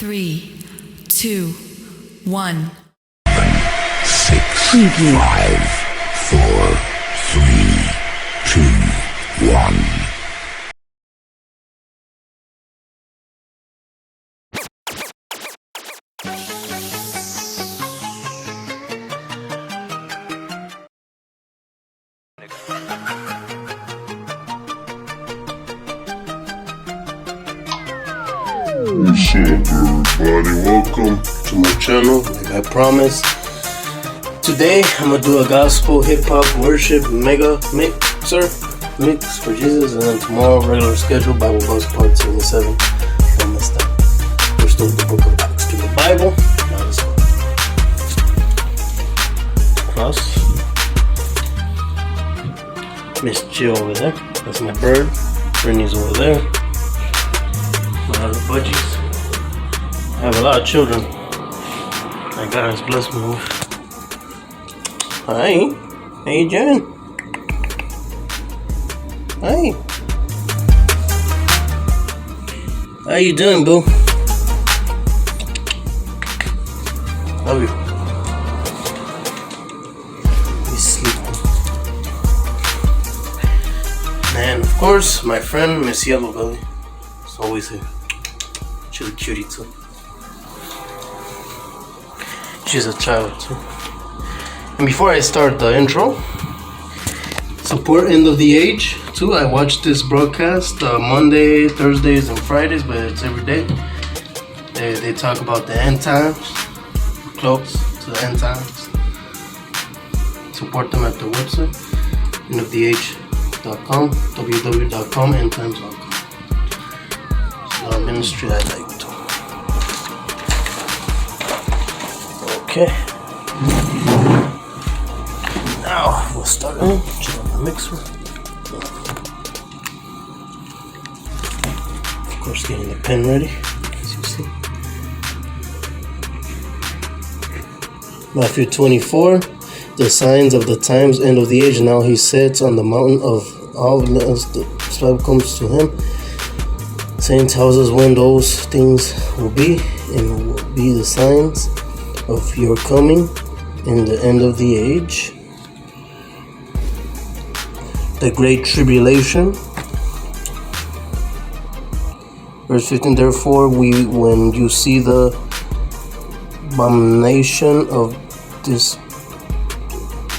3, 2, 1. 6, Preview. 5, 4, 3, 2, 1. What's up, everybody? Welcome to my channel, like I promised. Today, I'm gonna do a gospel hip-hop worship mega mix for Jesus, and then tomorrow, regular schedule, Bible Buzz Part 77. Don't miss that. We're still in the book of Acts to the Bible. Now let's go. Cross. Miss Jill over there. That's my bird. Brittany's over there. My other budgies. I have a lot of children. My God has blessed me with. Hi. How you doing? Hi. How you doing, boo? Love you. He's sleeping. And of course, my friend Miss Yellow Belly is always here. She's a cutie too. She's a child too. And before I start the intro, support End of the Age too. I watch this broadcast Monday, Thursdays, and Fridays, but it's every day. They talk about the end times, close to the end times. Support them at their website, endoftheage.com, www.com, endtimes.com. It's a ministry I like too. Okay. Now we'll start just on the mixer. Of course, getting the pen ready, as you see. Matthew 24, the signs of the times, end of the age. Now he sits on the mountain of Olives. The Bible comes to him, saying, tells us when those things will be, and will be the signs of your coming in the end of the age. The great tribulation. Verse 15, therefore when you see the abomination of this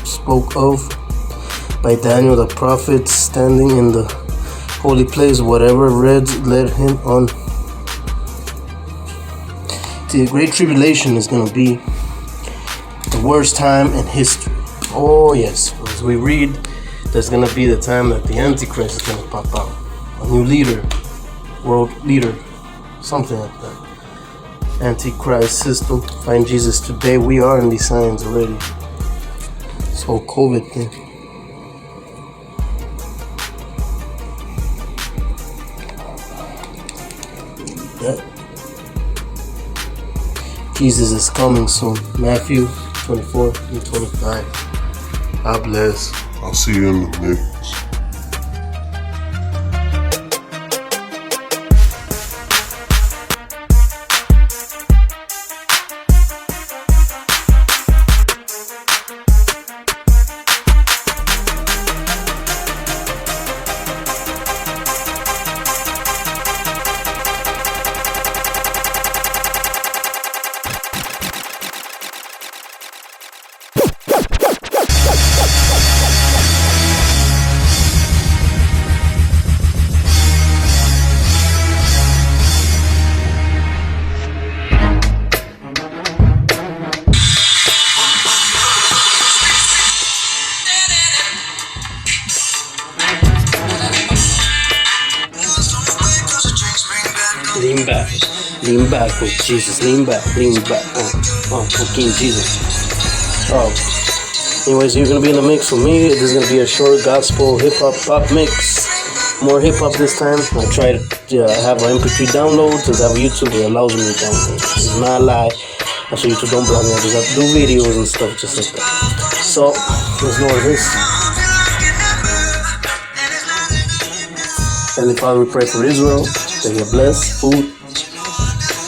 spoke of by Daniel the prophet standing in the holy place, whatever led him on. The great tribulation is going to be the worst time in history. Oh yes, as we read, there's going to be the time that the Antichrist is going to pop out. A new leader, world leader, something like that. Antichrist system. Find Jesus today. We are in these signs already. This whole COVID thing. Yeah. Jesus is coming soon. Matthew 24 and 25. God bless. I'll see you in the mix. Lean back with Jesus. Lean back. King Jesus. Anyways, you're gonna be in the mix with me. This is gonna be a short gospel hip-hop pop mix. More hip-hop this time. I try to have an MP3 download since I have YouTube that allows me to download. It's not a lie. So YouTube don't block me. I just have to do videos and stuff just like that. So let's go with this. Heavenly Father, we pray for Israel, that you bless food,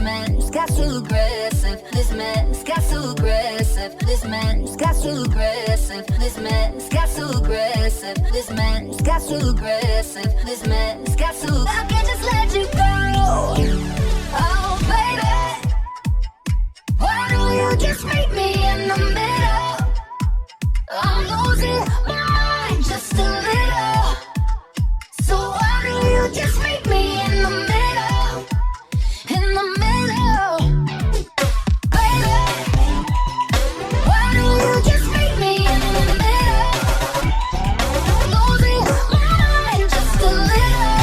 man's got too aggressive. This man's got too aggressive. This man's got too aggressive. This man's got too aggressive. This man's got too aggressive. This man's got too. I can't just let you go. Oh, baby. Why don't you just meet me in the middle? I'm losing my mind just a little. So why don't you just meet me in the middle? In the middle, baby. Why don't you just meet me in the middle? Losing my mind just a little.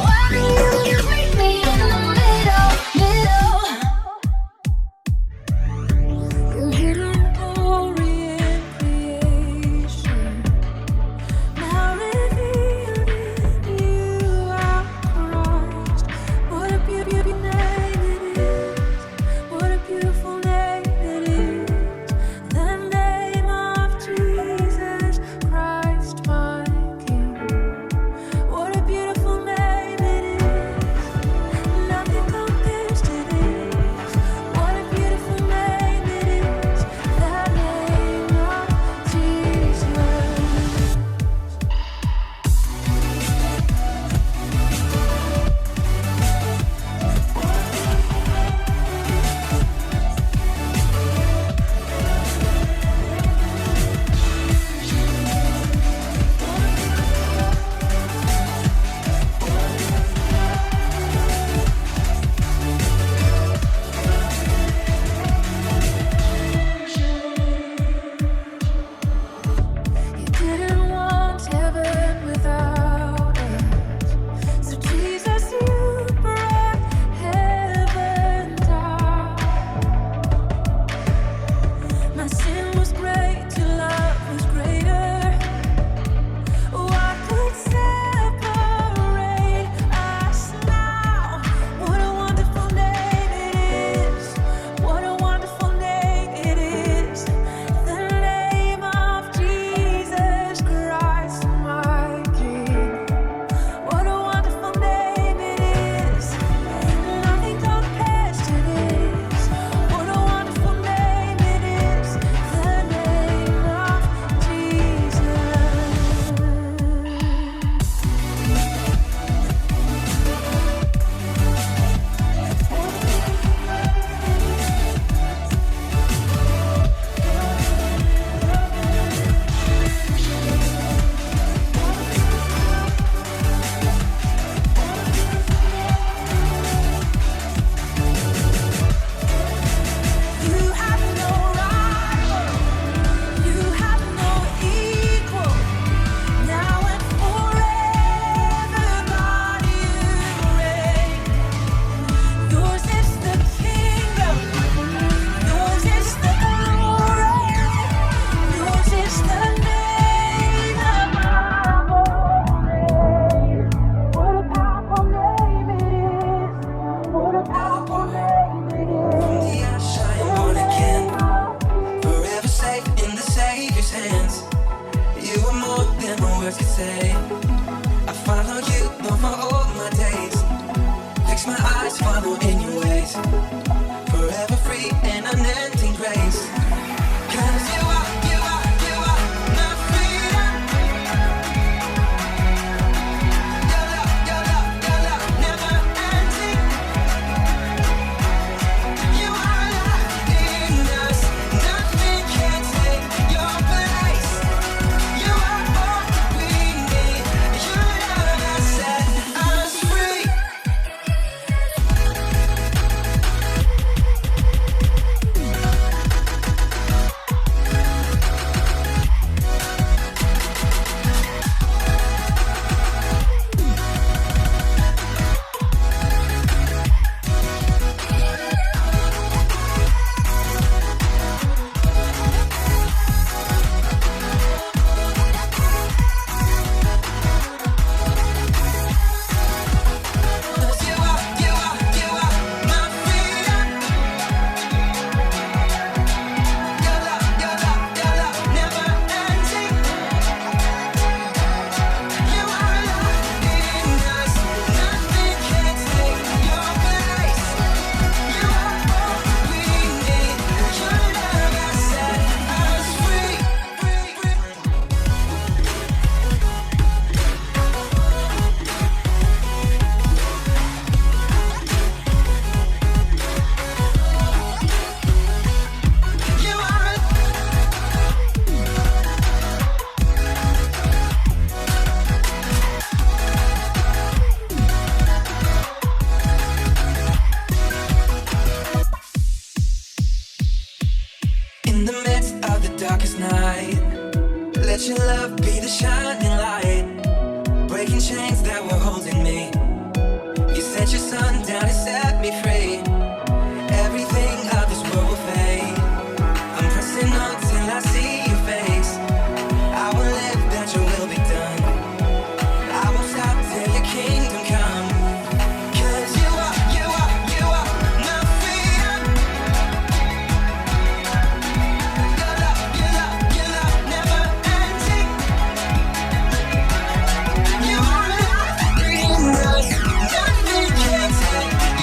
Why don't you just meet me in the middle? Middle. The hidden Orient creates chains that were holding me. You sent your son down to set me free. Everything of this world will fade. I'm pressing on till I see your face. I will live that your will be done. I won't stop till your kingdom come. 'Cause you are my freedom. Your love never ending. You are my freedom. Nothing can take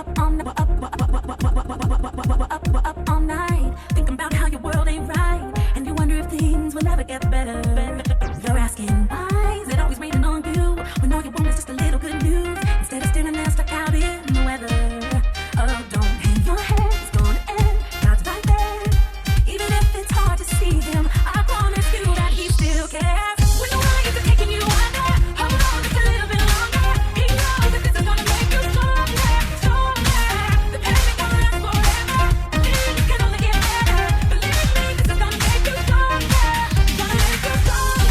up all night, thinking about how your world ain't right, and you wonder if things will ever get better. You're asking why is it always raining on you when all you want is just a little good news instead of standing there stuck out in the weather. Oh, don't hang your head, it's gonna end. God's right there, even if it's hard to see him. I promise you that he still cares. When the world is taking you under, hold on just a little bit longer. He knows that this is gonna make you stronger, stronger. The pain ain't gonna last forever, and things can only get better. Believe me, this is gonna make you stronger, gonna make you stronger.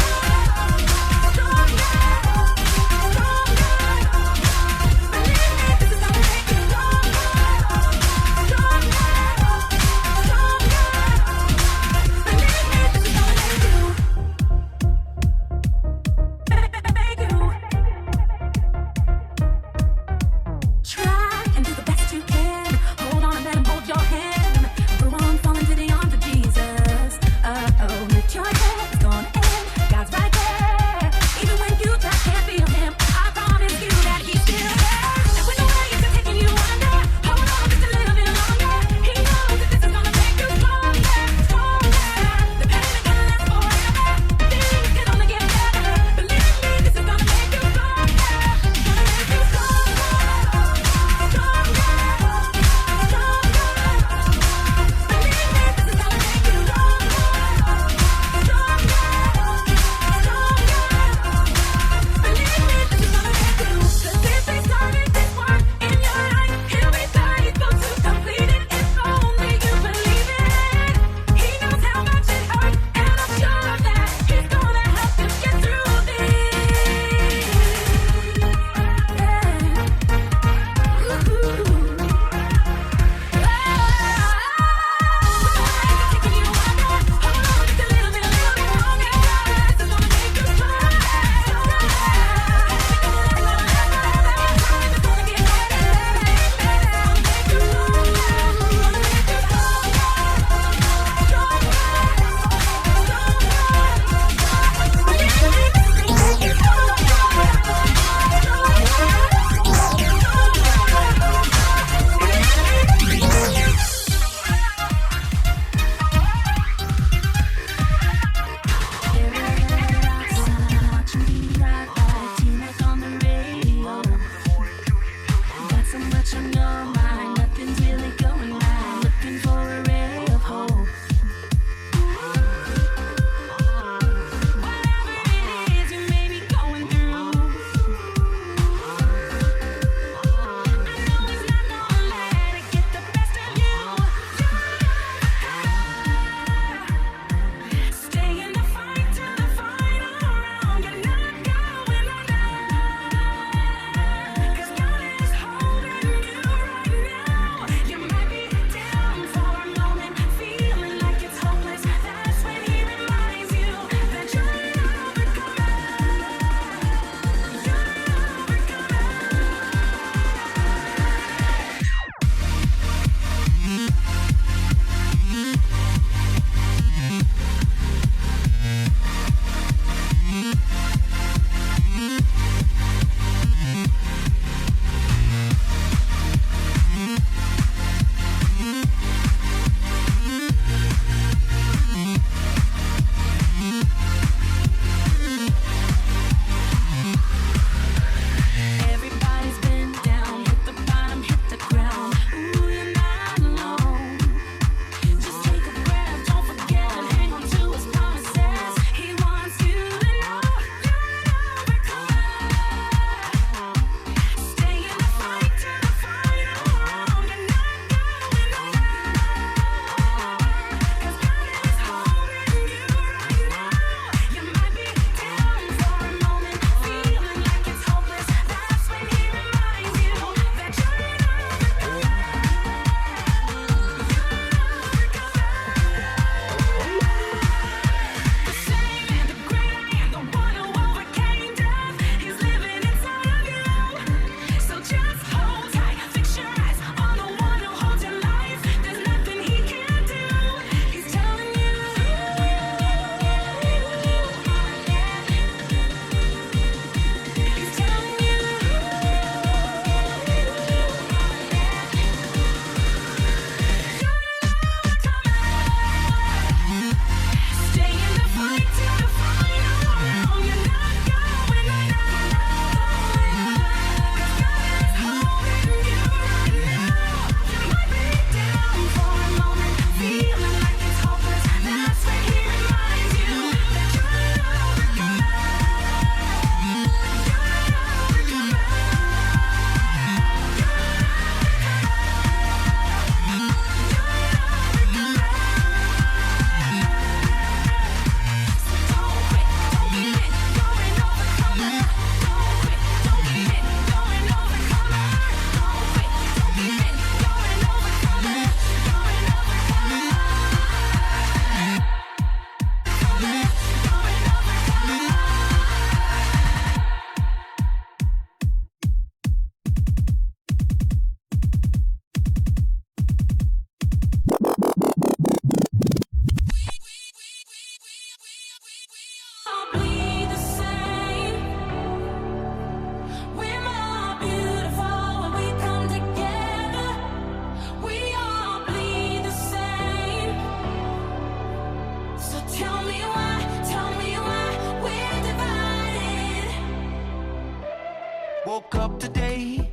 woke up today.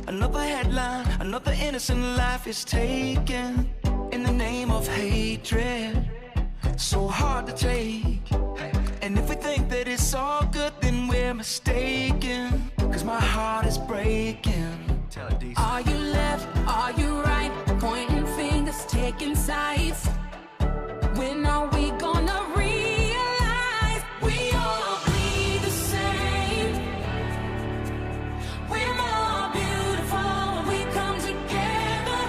Another headline, another innocent life is taken in the name of hatred. So hard to take. And if we think that it's all good, then we're mistaken. Cause my heart is breaking. Tell it, DC. Are you left? Are you right? Pointing fingers, taking sides. When are we gonna realize we all bleed the same? We're more beautiful when we come together.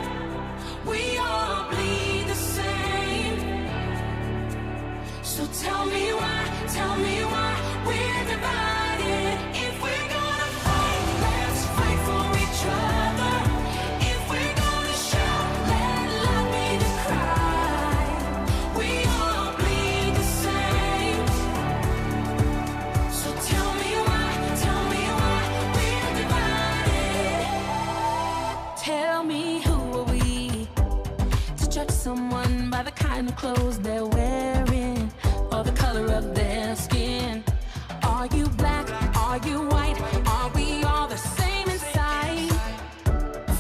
We all bleed the same. So tell me why we're divided. If we're gonna fight, let's fight for each other. If we're gonna shout, let love be the cry. We all bleed the same. So tell me why we're divided. Tell me, who are we to judge someone by the kind of clothes they're wearing or the color of their skin? Are you black? Are you white? Are we all the same inside?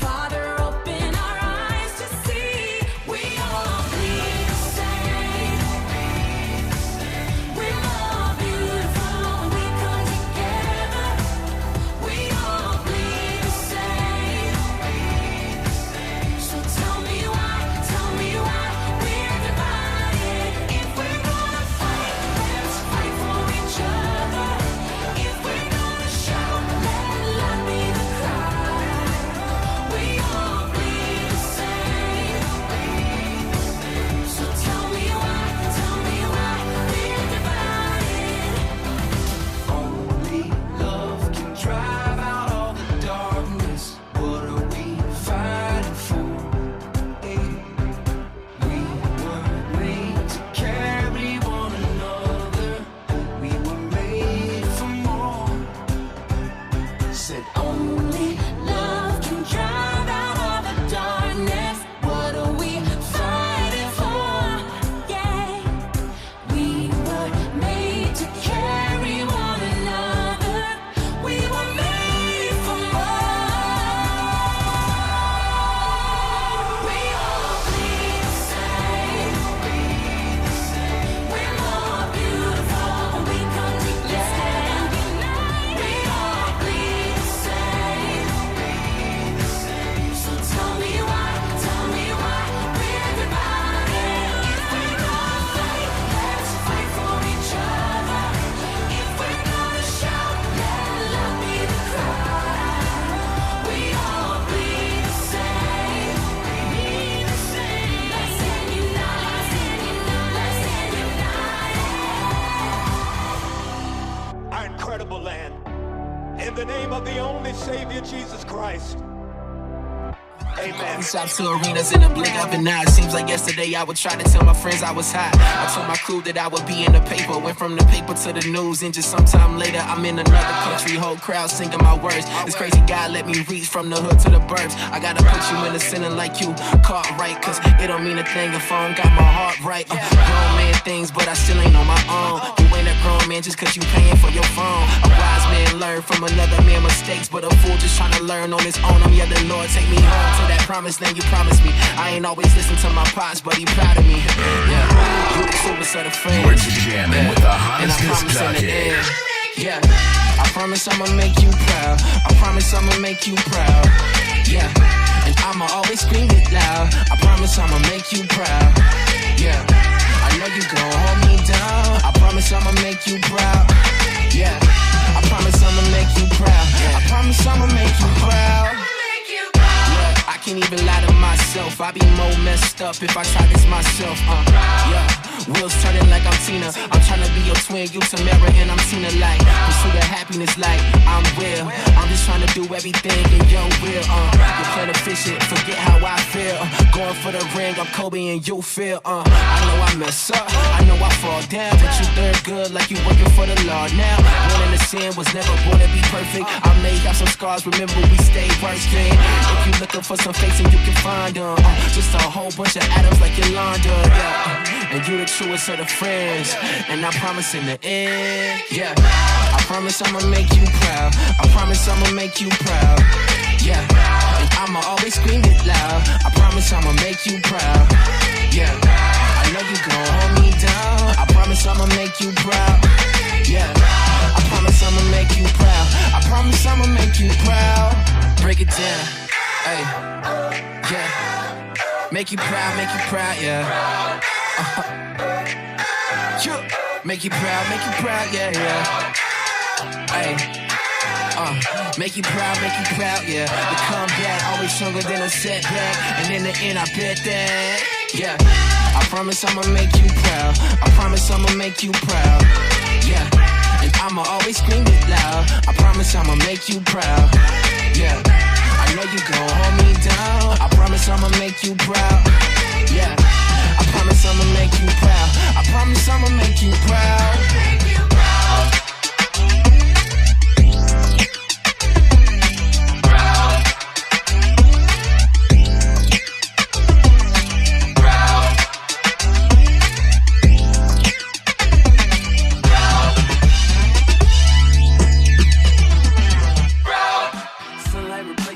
Father, open our eyes to see we all bleed the same. We're more beautiful when we come together. We all bleed the same. So tell me why we're divided. If we're gonna fight, let's fight for each other. If we're gonna shout, let love be the cry. We all bleed the same. So tell me why we're divided. Only love can drive out all the darkness. What are we fighting for? We were made to carry one another. We were made for more. Said Only love can drive out all the darkness. What are we fighting for? Yeah, we were made to carry one another. We were made for more. We all bleed the same. We're more beautiful when we come together. We all bleed the same. So tell me why we're divided. If we're gonna fight, let's fight for each other. If we're gonna shout, let love be the cry. We all bleed the same. Let's stand united. Our incredible land. In the name of the only Savior, Jesus Christ. Amen. Shops to arenas in a blink of an eye. Seems like yesterday I would try to tell my friends I was hot. I told my crew that I would be in the paper. Went from the paper to the news, and just sometime later I'm in another country. Whole crowd singing my words. This crazy guy let me reach from the hood to the burbs. I gotta put you in the center like you caught right, cause it don't mean a thing if I don't got my heart right. Grown man things, but I still ain't on my own. You ain't a grown man just cause you paying for your phone. A wise man learn from another man's mistakes, but a fool just trying to learn on his own. I'm yeah, the Lord take me home to that promised land you promised me. I ain't always listen to my pops, but he proud of me. Yeah, you the super of the friends. You're jamming with the And I hottest promise in the ducket. end, yeah, I promise I'ma make you proud. I promise I'ma make you proud. Yeah, and I'ma always scream it loud. I promise I'ma make you proud. Yeah, I know you gon' hold me down. I promise I'ma make you proud. Yeah, I promise I'ma make you proud. I promise I'ma make you proud. I can't even lie to myself. I be more messed up if I try this myself. Yeah, wheels turning like I'm Tina. I'm tryna be your twin, you Tamara, and I'm Tina like. Pursue the happiness like I'm real. I'm just tryna do everything in your will. You're playing efficient, forget how I feel. Going for the ring, I'm Kobe and you feel. I know I mess up, I know I fall down, but you third good like you working for the law now. Born in the sin, was never born to be perfect. I may have some scars, remember we stay working. If you looking for some fakes and you can find them, just a whole bunch of atoms like Yolanda, yeah. And you the truest of the friends, and I promise in the end, yeah, I promise I'ma make you proud. I promise I'ma make you proud. Yeah, and I'ma always scream it loud. I promise I'ma make you proud. Yeah, I know you gon' hold me down. I promise I'ma make you proud. Yeah, I promise I'ma make you proud. I promise I'ma make you proud. Break it down, hey, yeah. Make you proud, yeah. Make you proud, yeah. Hey, make you proud, yeah. The comeback always stronger than a setback, and in the end I bet that, yeah. I promise I'ma make you proud. I promise I'ma make you proud, yeah. And I'ma always scream it loud. I promise I'ma make you proud, yeah. I know you gon' hold me down. I promise I'ma make you proud, yeah. I promise I'ma make you proud. I promise I'ma make you proud.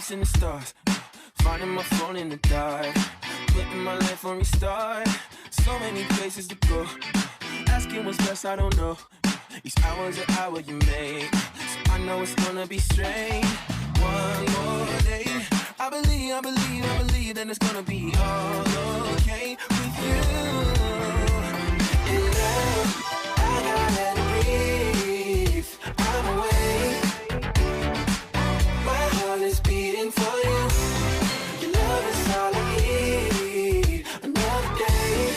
In the stars, finding my phone in the dark, putting my life on restart. So many places to go, asking what's best, I don't know. Each hour's an hour you make, so I know it's gonna be strange. One more day, I believe that it's gonna be all okay with you. In love, I gotta breathe. I'm awake. My heart is beating for you. Your love is all I need. Another day,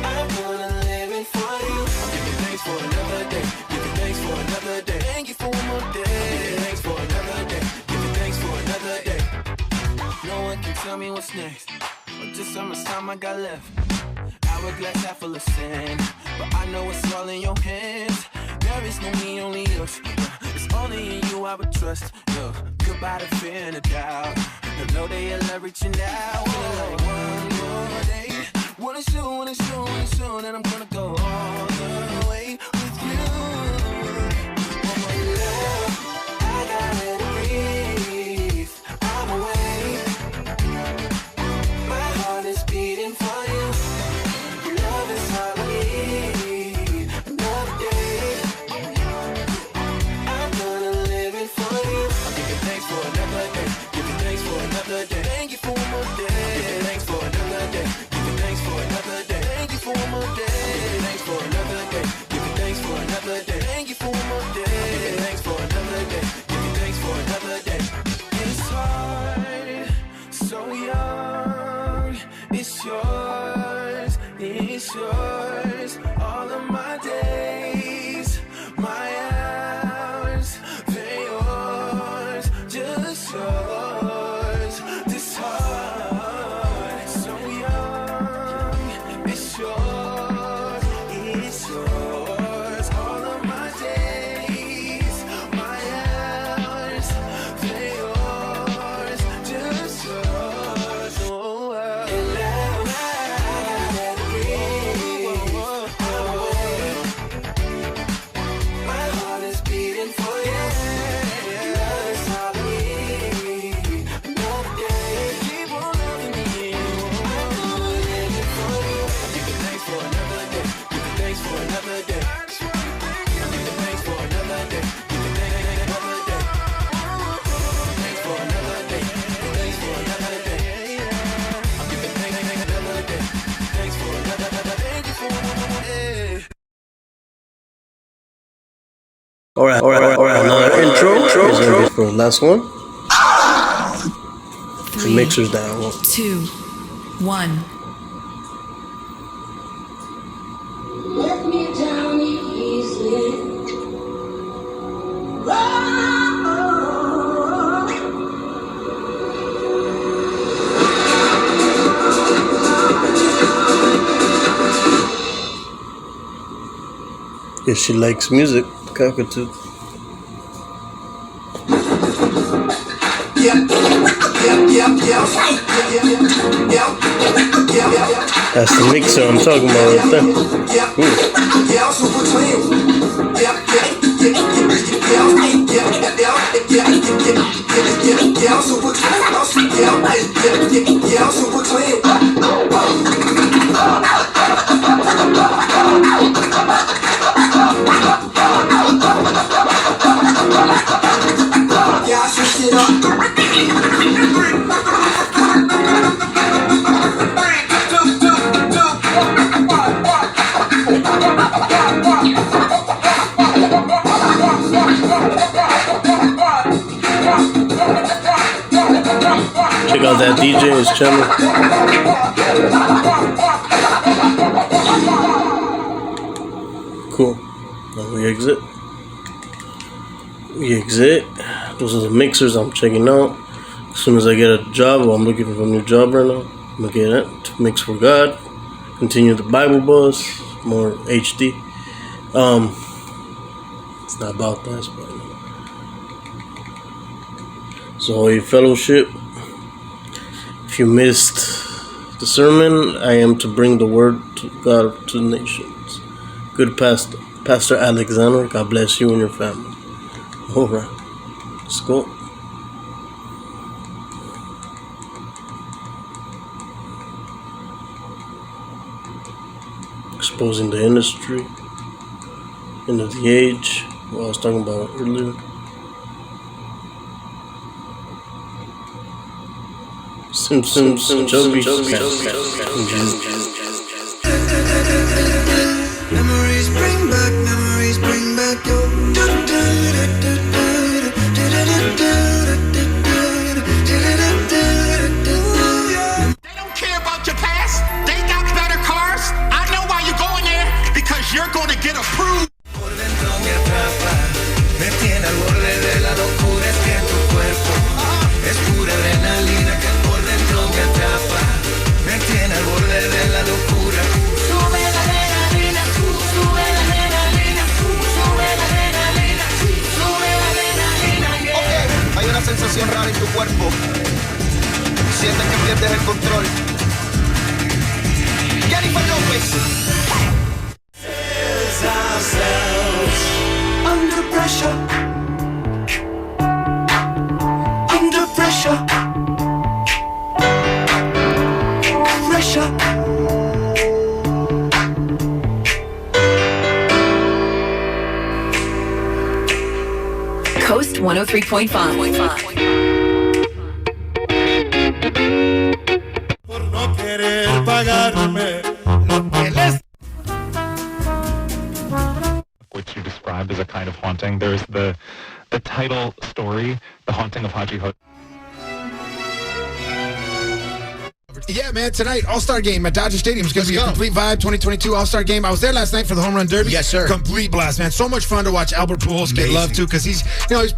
I'm gonna live it for you. I'm giving thanks for another day. Giving thanks for another day. Thank you for one more day. Giving thanks for another day. Giving thanks for another day. No one can tell me what's next, or just how much time I got left. Hourglass half full of sand, but I know it's all in your hands. There is no me, only us. It's only in you I would trust. Yo, goodbye to fear and a doubt. No day you're ever reaching out. Like one more day. Wanna show that I'm gonna go all the way with you. One more love, I gotta breathe. I'm awake. My heart is beating for you. Your love is all I need. Another day, I'm gonna live it for you. I'm giving thanks for another day. Giving thanks for another day. Thank you for one more day. Giving thanks for another day. Giving thanks for another day. Thank you for one more day. Giving thanks for another day. Giving thanks for another day. Thank you for one more day. Giving thanks for another day. Giving thanks for another day. It's hard, so young. It's yours. It's yours. All of my days, my hours, they're yours. Just yours. This heart, so young. It's yours. It's yours. All of my days, my hours, they're yours. Just yours. Oh, and now I gotta breathe. My heart is beating for you. Your love is all I need. Another day, keep on loving me. I'm gonna live it for you. I'm giving thanks for another day. Giving thanks for another day. I'm giving thanks for another day. Giving thanks for another day. Thanks for another day. Thanks for another day. I'm giving thanks for another day. Thanks for another day. Thank you for another day. Alright. Another intro. Is gonna be for the last one. The 3, mixer's down. 2, 1. Let me down easily. If she likes music, cockatoo. That's the mixer I'm talking about right there. Yeah, super clean. Check out that DJ, his channel. Cool. Now we exit. Those are the mixers I'm checking out. As soon as I get a job, I'm looking for a new job right now. I'm gonna get it to mix for God. Continue the Bible buzz, more HD. It's not about that, but so a fellowship. If you missed the sermon, I am to bring the word to God to the nations. Good Pastor Alexander. God bless you and your family. All right, let's go. Exposing the industry, end of the age. What I was talking about earlier. Simpsons, Chubby. Memories bring back your. They don't care about your past. They got better cars. I know why you're going there, because you're going to get approved. Por dentro me atrapa, me tiene al borde de la locura, es que tu cuerpo es pura adrenalina que por dentro me atrapa, me tiene al borde de la locura. Sube la adrenalina, sube la adrenalina, sube la adrenalina, sube la adrenalina. Okay, hay una sensación rara en tu cuerpo, sientes que pierdes el control. Jennifer Lopez. Ourselves under pressure, under pressure, pressure. Coast 103.5. Por no querer pagarme lo que les. Which you described as a kind of haunting. There's the title story, The Haunting of Haji Hood. Yeah, man, tonight, All-Star Game at Dodger Stadium. It's going to be a complete vibe, 2022 All-Star Game. I was there last night for the Home Run Derby. Yes, sir. Complete blast, man. So much fun to watch Albert Pujols get love, too, because he's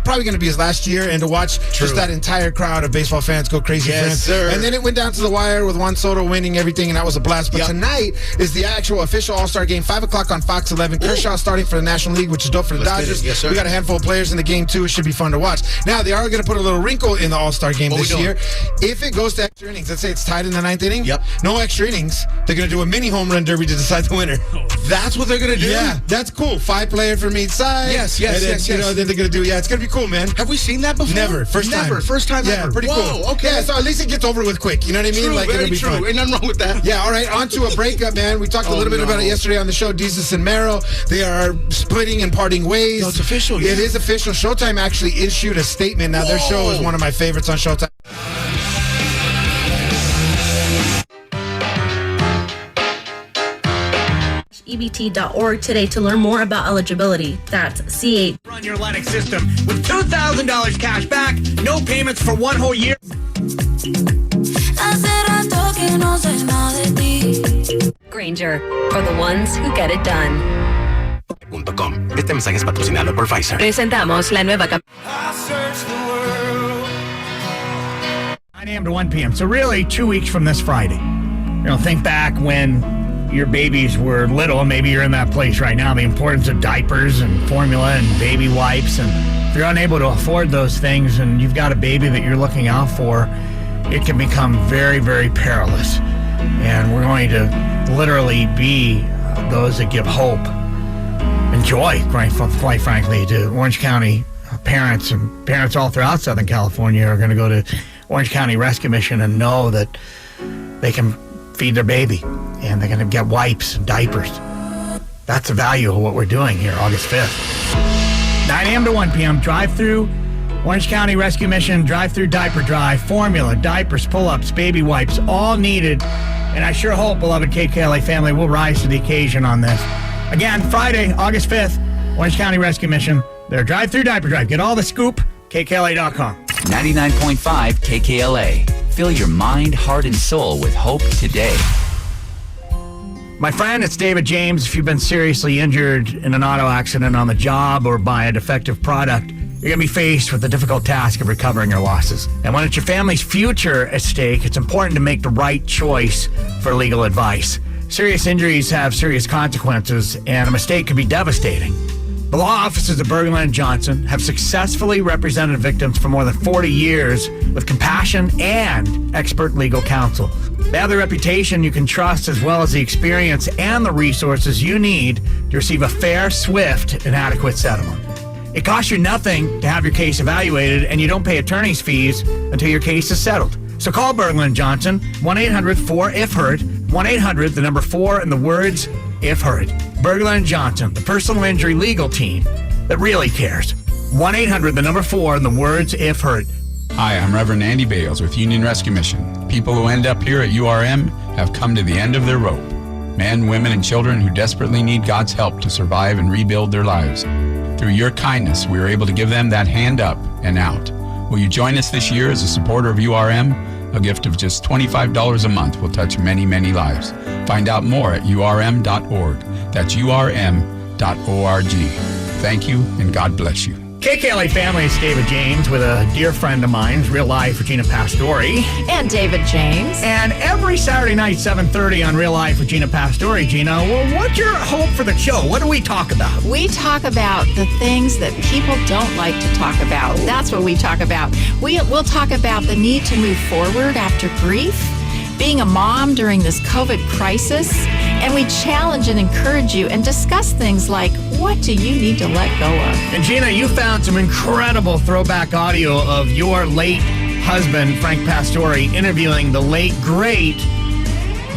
probably going to be his last year, and to watch just that entire crowd of baseball fans go crazy for him. Sir. And then it went down to the wire with Juan Soto winning everything, and that was a blast. But tonight is the actual official All-Star Game, 5 o'clock on Fox 11. Kershaw starting for the National League, which is dope for the Dodgers. Yes, sir. We got a handful of players in the game, too. It should be fun to watch. Now, they are going to put a little wrinkle in the All-Star Game this year. If it goes to extra innings, let's say it's tied in the 9th inning. Yep. No extra innings. They're going to do a mini home run derby to decide the winner. That's what they're going to do? Yeah, that's cool. 5 players from each side. Yes. And then, you know, then they're going to do, it's going to be cool, man. Have we seen that before? Never. First time. First time ever. Pretty cool. Okay. Yeah, so at least it gets over with quick. You know what I mean? True, like, very it'll be true. fun. Ain't nothing wrong with that. Yeah, all right. On to a breakup, man. We talked a little bit about it yesterday on the show. Jesus and Mero, they are splitting and parting ways. No, it's official. Yeah. It is official. Showtime actually issued a statement. Now, their show is one of my favorites on Showtime. EBT.org today to learn more about eligibility. That's C8. Run your Lennox system with $2,000 cash back, no payments for 1 whole year. Granger, for the ones who get it done. Este mensaje es patrocinado por Pfizer. Presentamos la nueva 9 a.m. to 1 p.m. So really 2 weeks from this Friday. You know, think back when your babies were little, and maybe you're in that place right now, the importance of diapers and formula and baby wipes. And if you're unable to afford those things and you've got a baby that you're looking out for, it can become very, very perilous. And we're going to literally be those that give hope. And and joy, quite frankly, to Orange County parents, and parents all throughout Southern California are going to go to Orange County Rescue Mission and know that they can feed their baby and they're going to get wipes and diapers. That's the value of what we're doing here August 5th. 9 a.m. to 1 p.m. drive-through Orange County Rescue Mission, drive-through diaper drive, formula, diapers, pull-ups, baby wipes, all needed. And I sure hope, beloved KKLA family, will rise to the occasion on this. Again, Friday, August 5th, Orange County Rescue Mission, their drive-through diaper drive. Get all the scoop, KKLA.com. 99.5 KKLA. Fill your mind, heart, and soul with hope today. My friend, it's David James. If you've been seriously injured in an auto accident on the job or by a defective product, you're going to be faced with the difficult task of recovering your losses. And when it's your family's future at stake, it's important to make the right choice for legal advice. Serious injuries have serious consequences, and a mistake can be devastating. The law offices of Berglund & Johnson have successfully represented victims for more than 40 years with compassion and expert legal counsel. They have the reputation you can trust, as well as the experience and the resources you need to receive a fair, swift, and adequate settlement. It costs you nothing to have your case evaluated, and you don't pay attorney's fees until your case is settled. So call Berglund & Johnson, 1-800-4-IF-HURT, 1-800, the number 4, and the words, if heard. Berglund & Johnson, the personal injury legal team that really cares. 1-800, the number 4, and the words, if heard. Hi, I'm Reverend Andy Bales with Union Rescue Mission. People who end up here at URM have come to the end of their rope. Men, women, and children who desperately need God's help to survive and rebuild their lives. Through your kindness, we are able to give them that hand up and out. Will you join us this year as a supporter of URM? A gift of just $25 a month will touch many, many lives. Find out more at urm.org. That's urm.org. Thank you, and God bless you. KKLA family, it's David James with a dear friend of mine, real life, Regina Pastore. And David James. And every Saturday night, 7:30 on Real Life with Gina Pastore. Gina, well, what's your hope for the show? What do we talk about? We talk about the things that people don't like to talk about. That's what we talk about. We'll talk about the need to move forward after grief, being a mom during this COVID crisis, and we challenge and encourage you and discuss things like, what do you need to let go of? And Gina, you found some incredible throwback audio of your late husband, Frank Pastore, interviewing the late, great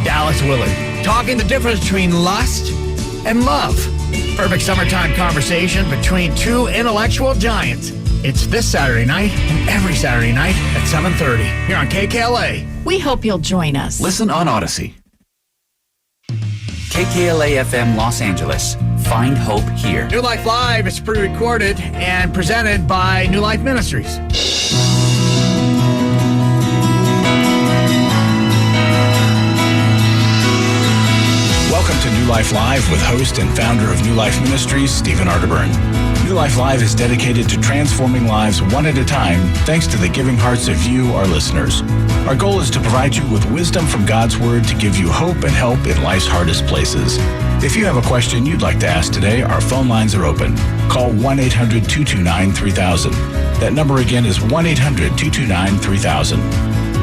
Dallas Willard, talking the difference between lust and love. Perfect summertime conversation between two intellectual giants. It's this Saturday night and every Saturday night at 7:30 here on KKLA. We hope you'll join us. Listen on Odyssey. KKLA FM Los Angeles. Find hope here. New Life Live is pre-recorded and presented by New Life Ministries. Welcome to New Life Live with host and founder of New Life Ministries, Stephen Arterburn. New Life Live is dedicated to transforming lives one at a time, thanks to the giving hearts of you, our listeners. Our goal is to provide you with wisdom from God's Word to give you hope and help in life's hardest places. If you have a question you'd like to ask today, our phone lines are open. Call 1-800-229-3000. That number again is 1-800-229-3000.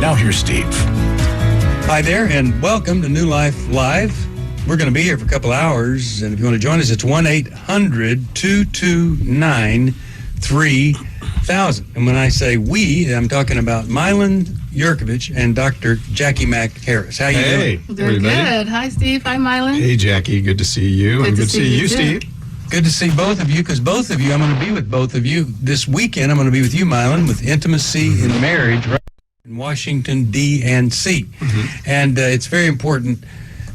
Now here's Steve. Hi there, and welcome to New Life Live. We're going to be here for a couple hours, and if you want to join us, it's 1-800-229-3000. And when I say we, I'm talking about Mylan Yurkovich and Dr. Jackie Mack Harris. How you doing? Doing good. Hi, Steve. Hi, Mylan. Hey, Jackie. Good to see you. And good to see you, Steve. Good to see both of you, because both of you, I'm going to be with both of you this weekend. I'm going to be with you, Mylan, with Intimacy in Marriage, right in Washington, D.C. And it's very important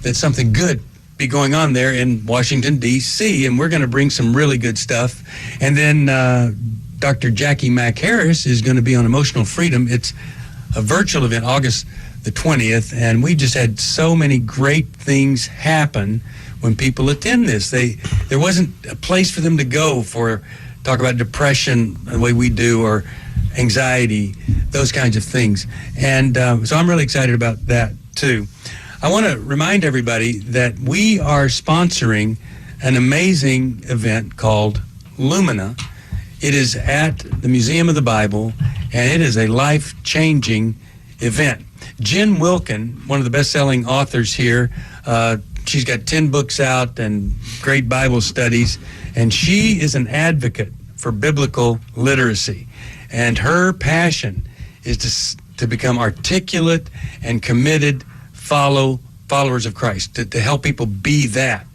that something good be going on there in Washington, D.C., and we're going to bring some really good stuff. And then Dr. Jackie Mack Harris is going to be on emotional freedom. It's a virtual event, August the 20th, and we just had so many great things happen when people attend this. There wasn't a place for them to go for talk about depression the way we do, or anxiety, those kinds of things. And so I'm really excited about that, too. I want to remind everybody that we are sponsoring an amazing event called Lumina. It is at the Museum of the Bible, and it is a life-changing event. Jen Wilkin, one of the best-selling authors here, she She's got 10 books out and great Bible studies. And she is an advocate for biblical literacy. And her passion is to become articulate and committed followers of Christ, to help people be that.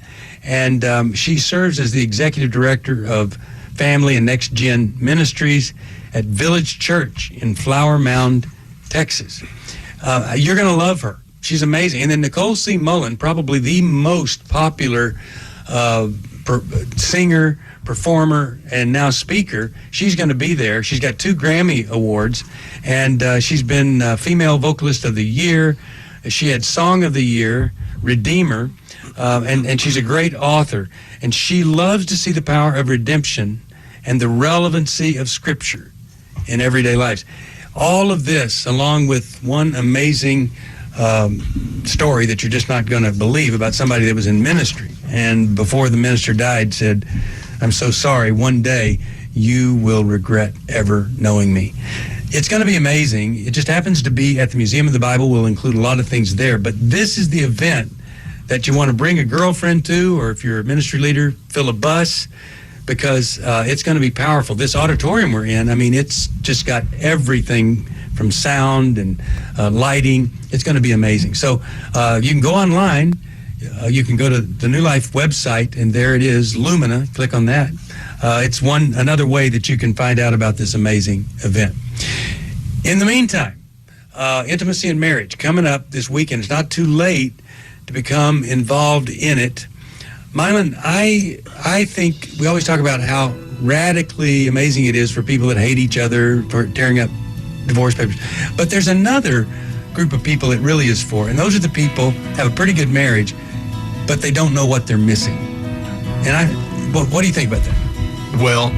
And she serves as the executive director of Family and Next Gen Ministries at Village Church in Flower Mound, Texas. You're going to love her. She's amazing. And then Nicole C. Mullen, probably the most popular singer, performer, and now speaker. She's going to be there. She's got 2 Grammy Awards, and she's been Female Vocalist of the Year. She had Song of the Year, Redeemer, and she's a great author. And she loves to see the power of redemption and the relevancy of Scripture in everyday lives. All of this, along with one amazing story that you're just not going to believe about somebody that was in ministry, and before the minister died said, "I'm so sorry, one day you will regret ever knowing me." It's going to be amazing. It just happens to be at the Museum of the Bible. We'll include a lot of things there, but this is the event that you want to bring a girlfriend to, or if you're a ministry leader, fill a bus, because it's going to be powerful. This auditorium we're in, I mean, it's just got everything from sound and lighting. It's going to be amazing. So you can go online. You can go to the New Life website, and there it is, Lumina. Click on that. It's another way that you can find out about this amazing event. In the meantime, Intimacy in Marriage coming up this weekend. It's not too late to become involved in it. Mylan, I think we always talk about how radically amazing it is for people that hate each other, for tearing up divorce papers. But there's another group of people it really is for, and those are the people have a pretty good marriage, but they don't know what they're missing. And what do you think about that? Well,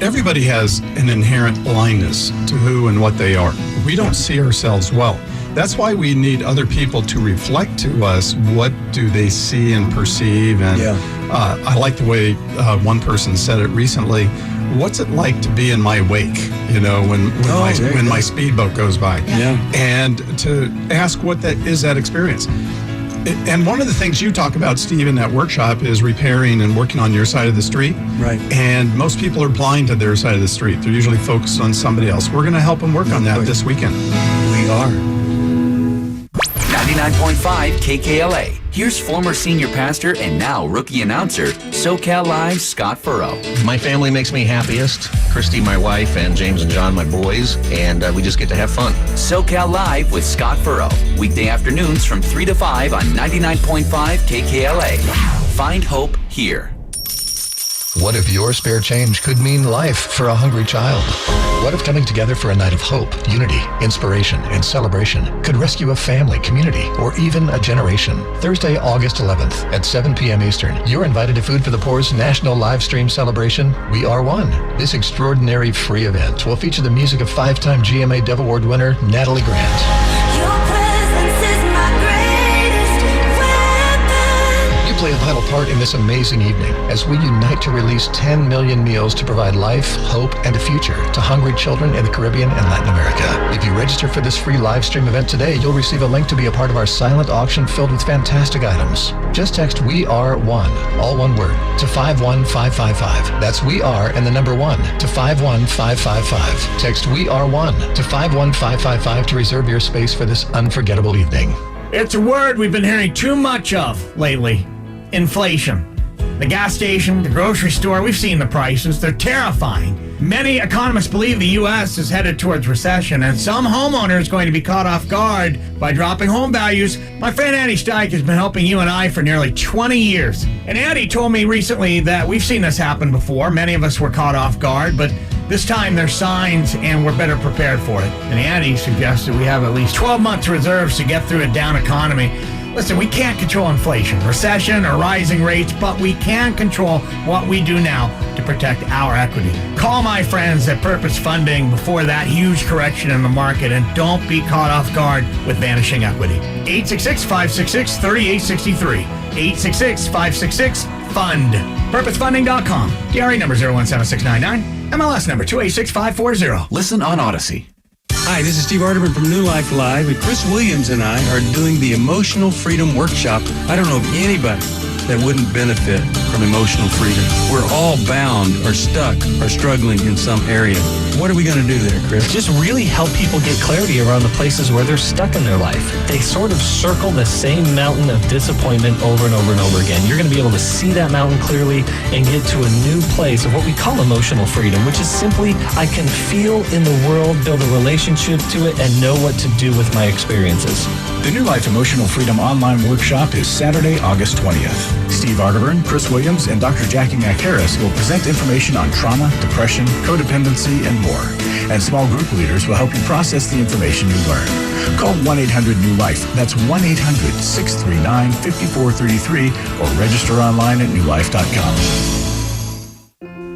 everybody has an inherent blindness to who and what they are. We don't see ourselves well. That's why we need other people to reflect to us what do they see and perceive. And I like the way one person said it recently. What's it like to be in my wake? You know, when my speedboat goes by. Yeah. And to ask what that experience. And one of the things you talk about, Steve, in that workshop is repairing and working on your side of the street. Right. And most people are blind to their side of the street. They're usually focused on somebody else. We're going to help them work on that this weekend. We are. 99.5 KKLA. Here's former senior pastor and now rookie announcer, SoCal Live's Scott Furrow. My family makes me happiest. Christy, my wife, and James and John, my boys, and we just get to have fun. SoCal Live with Scott Furrow. Weekday afternoons from 3 to 5 on 99.5 KKLA. Find hope here. What if your spare change could mean life for a hungry child? What if coming together for a night of hope, unity, inspiration, and celebration could rescue a family, community, or even a generation? Thursday, August 11th at 7 p.m. Eastern, you're invited to Food for the Poor's national live stream celebration, We Are One. This extraordinary free event will feature the music of 5-time GMA Dove Award winner Natalie Grant. Play a vital part in this amazing evening as we unite to release 10 million meals to provide life, hope, and a future to hungry children in the Caribbean and Latin America. If you register for this free live stream event today, you'll receive a link to be a part of our silent auction filled with fantastic items. Just text We Are One, all one word, to 51555. That's We Are and the number 1 to 51555. Text We Are One to 51555 to reserve your space for this unforgettable evening. It's a word we've been hearing too much of lately. Inflation. The gas station, the grocery store, we've seen the prices. They're terrifying. Many economists believe the U.S. is headed towards recession, and some homeowners going to be caught off guard by dropping home values. My friend Andy Steich has been helping you and I for nearly 20 years. And Andy told me recently that we've seen this happen before. Many of us were caught off guard, but this time there's signs and we're better prepared for it. And Andy suggested we have at least 12 months reserves to get through a down economy. Listen, we can't control inflation, recession, or rising rates, but we can control what we do now to protect our equity. Call my friends at Purpose Funding before that huge correction in the market, and don't be caught off guard with vanishing equity. 866-566-3863. 866-566-FUND. PurposeFunding.com. DRA number 017699. MLS number 286540. Listen on Odyssey. Hi, this is Steve Arterburn from New Life Live, and Chris Williams and I are doing the Emotional Freedom Workshop. I don't know of anybody that wouldn't benefit from emotional freedom. We're all bound or stuck or struggling in some area. What are we going to do there, Chris? Just really help people get clarity around the places where they're stuck in their life. They sort of circle the same mountain of disappointment over and over and over again. You're going to be able to see that mountain clearly and get to a new place of what we call emotional freedom, which is simply I can feel in the world, build a relationship to it, and know what to do with my experiences. The New Life Emotional Freedom Online Workshop is Saturday, August 20th. Steve Arterburn, Chris Williams, and Dr. Jackie McHarris will present information on trauma, depression, codependency, and more. And small group leaders will help you process the information you learn. Call 1-800-NEW-LIFE. That's 1-800-639-5433 or register online at newlife.com.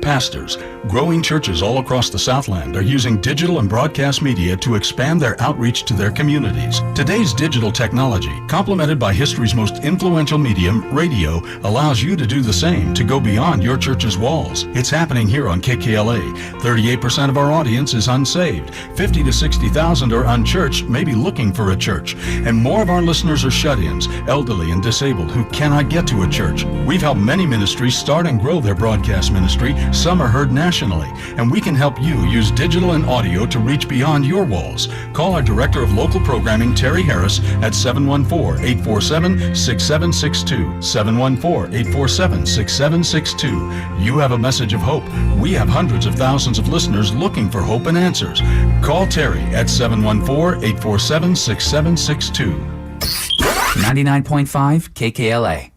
Pastors, growing churches all across the Southland are using digital and broadcast media to expand their outreach to their communities. Today's digital technology, complemented by history's most influential medium, radio, allows you to do the same, to go beyond your church's walls. It's happening here on KKLA. 38% of our audience is unsaved. 50 to 60,000 are unchurched, maybe looking for a church. And more of our listeners are shut-ins, elderly and disabled who cannot get to a church. We've helped many ministries start and grow their broadcast ministry. Some are heard nationally, and we can help you use digital and audio to reach beyond your walls. Call our Director of Local Programming, Terry Harris, at 714-847-6762. 714-847-6762. You have a message of hope. We have hundreds of thousands of listeners looking for hope and answers. Call Terry at 714-847-6762. 99.5 KKLA.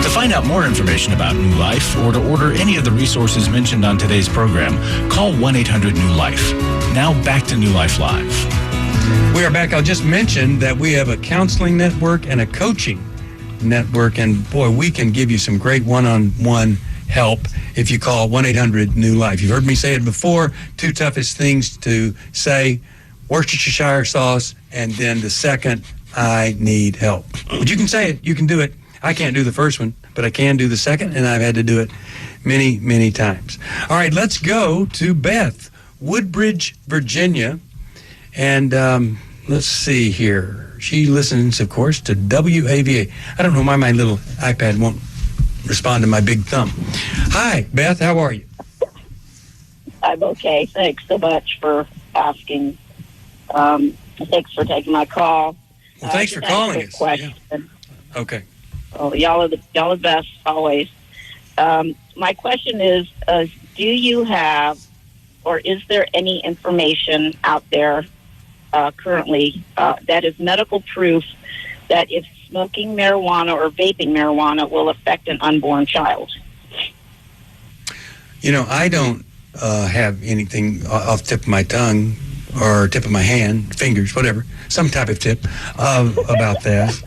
To find out more information about New Life or to order any of the resources mentioned on today's program, call 1-800-NEW-LIFE. Now back to New Life Live. We are back. I'll just mention that we have a counseling network and a coaching network, and boy, we can give you some great one-on-one help if you call 1-800-NEW-LIFE. You've heard me say it before. Two toughest things to say: Worcestershire sauce, and then the second, I need help. But you can say it. You can do it. I can't do the first one, but I can do the second, and I've had to do it many, many times. All right, let's go to Beth, Woodbridge, Virginia. And let's see here. She listens, of course, to WAVA. I don't know why my little iPad won't respond to my big thumb. Hi, Beth, how are you? I'm okay. Thanks so much for asking. Thanks for taking my call. Well, thanks for calling us. Question. Yeah. Okay. Oh, y'all are the best always. My question is, do you have, or is there any information out there currently that is medical proof that if smoking marijuana or vaping marijuana will affect an unborn child? You know, I don't have anything off the tip of my tongue or tip of my hand, fingers, whatever, some type of tip about that.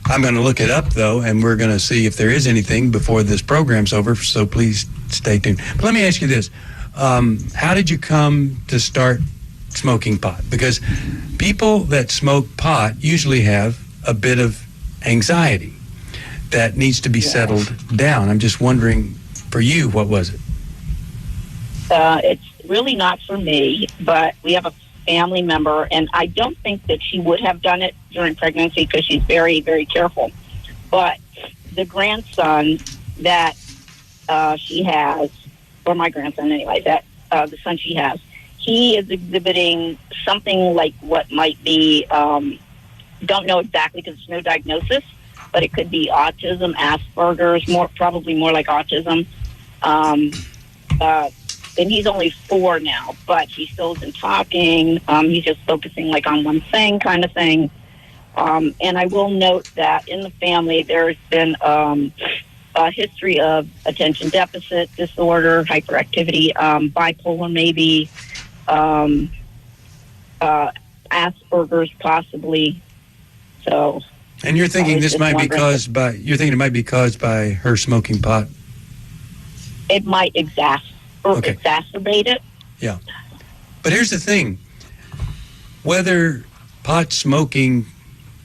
I'm going to look it up, though, and we're going to see if there is anything before this program's over, so please stay tuned. But let me ask you this. How did you come to start smoking pot? Because people that smoke pot usually have a bit of anxiety that needs to be settled down. I'm just wondering, for you, what was it? It's really not for me, but we have a family member, and I don't think that she would have done it during pregnancy because she's very, very careful. But the grandson that she has, or my grandson anyway, that the son she has, he is exhibiting something like what might be, don't know exactly because there's no diagnosis, but it could be autism, Asperger's, probably more like autism. And he's only 4 now, but he still isn't talking. He's just focusing like on one thing kind of thing. And I will note that in the family, there's been a history of attention deficit disorder, hyperactivity, bipolar maybe, Asperger's possibly. So. And you're thinking this might be caused by, by her smoking pot? It might exacerbate it. Yeah. But here's the thing. Whether pot smoking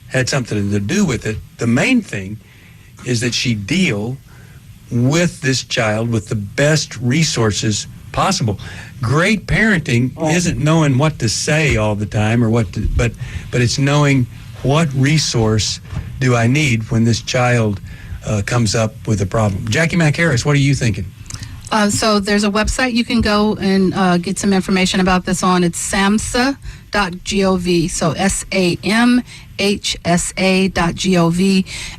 had something to do with it, the main thing is that she deal with this child with the best resources possible. Great parenting isn't knowing what to say all the time, or but it's knowing what resource do I need when this child comes up with a problem. Jackie McHarris, what are you thinking? So there's a website you can go and get some information about this on. It's samhsa.gov. So SAMHSA.gov,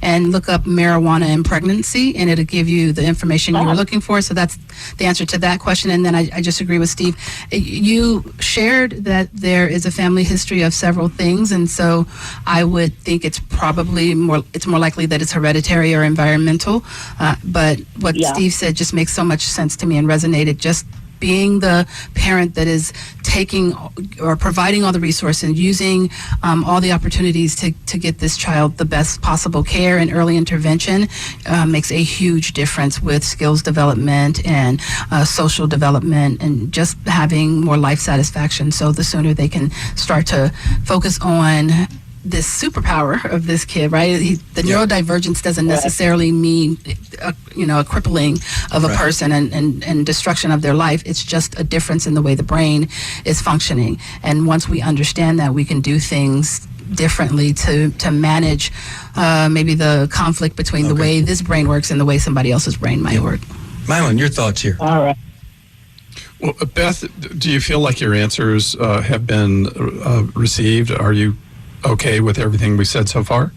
and look up marijuana and pregnancy, and it'll give you the information you were looking for. So that's the answer to that question. And then I just agree with Steve. You shared that there is a family history of several things, and so I would think it's probably more likely that it's hereditary or environmental. But what Steve said just makes so much sense to me and resonated. Just being the parent that is taking or providing all the resources and using all the opportunities to get this child the best possible care and early intervention makes a huge difference with skills development and social development and just having more life satisfaction. So the sooner they can start to focus on this superpower of this kid, right? The neurodivergence doesn't necessarily mean, a crippling of a person and destruction of their life. It's just a difference in the way the brain is functioning. And once we understand that, we can do things differently to manage maybe the conflict between the way this brain works and the way somebody else's brain might work. Mylan, your thoughts here. All right. Well, Beth, do you feel like your answers have been received? Are you okay with everything we said so far?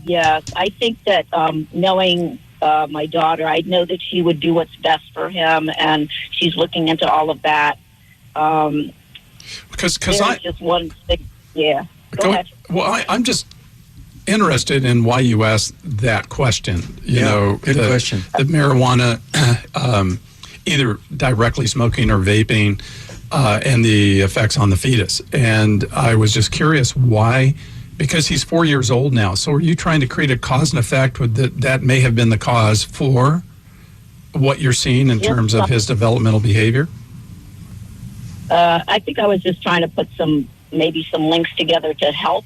Yes, I think that knowing my daughter, I know that she would do what's best for him, and she's looking into all of that. Because just one thing. Yeah. Go ahead. Well, I'm just interested in why you asked that question. Good question. The marijuana, either directly smoking or vaping, and the effects on the fetus. And I was just curious why, because he's 4 years old now. So are you trying to create a cause and effect that may have been the cause for what you're seeing in terms of his developmental behavior? I think I was just trying to put maybe some links together to help,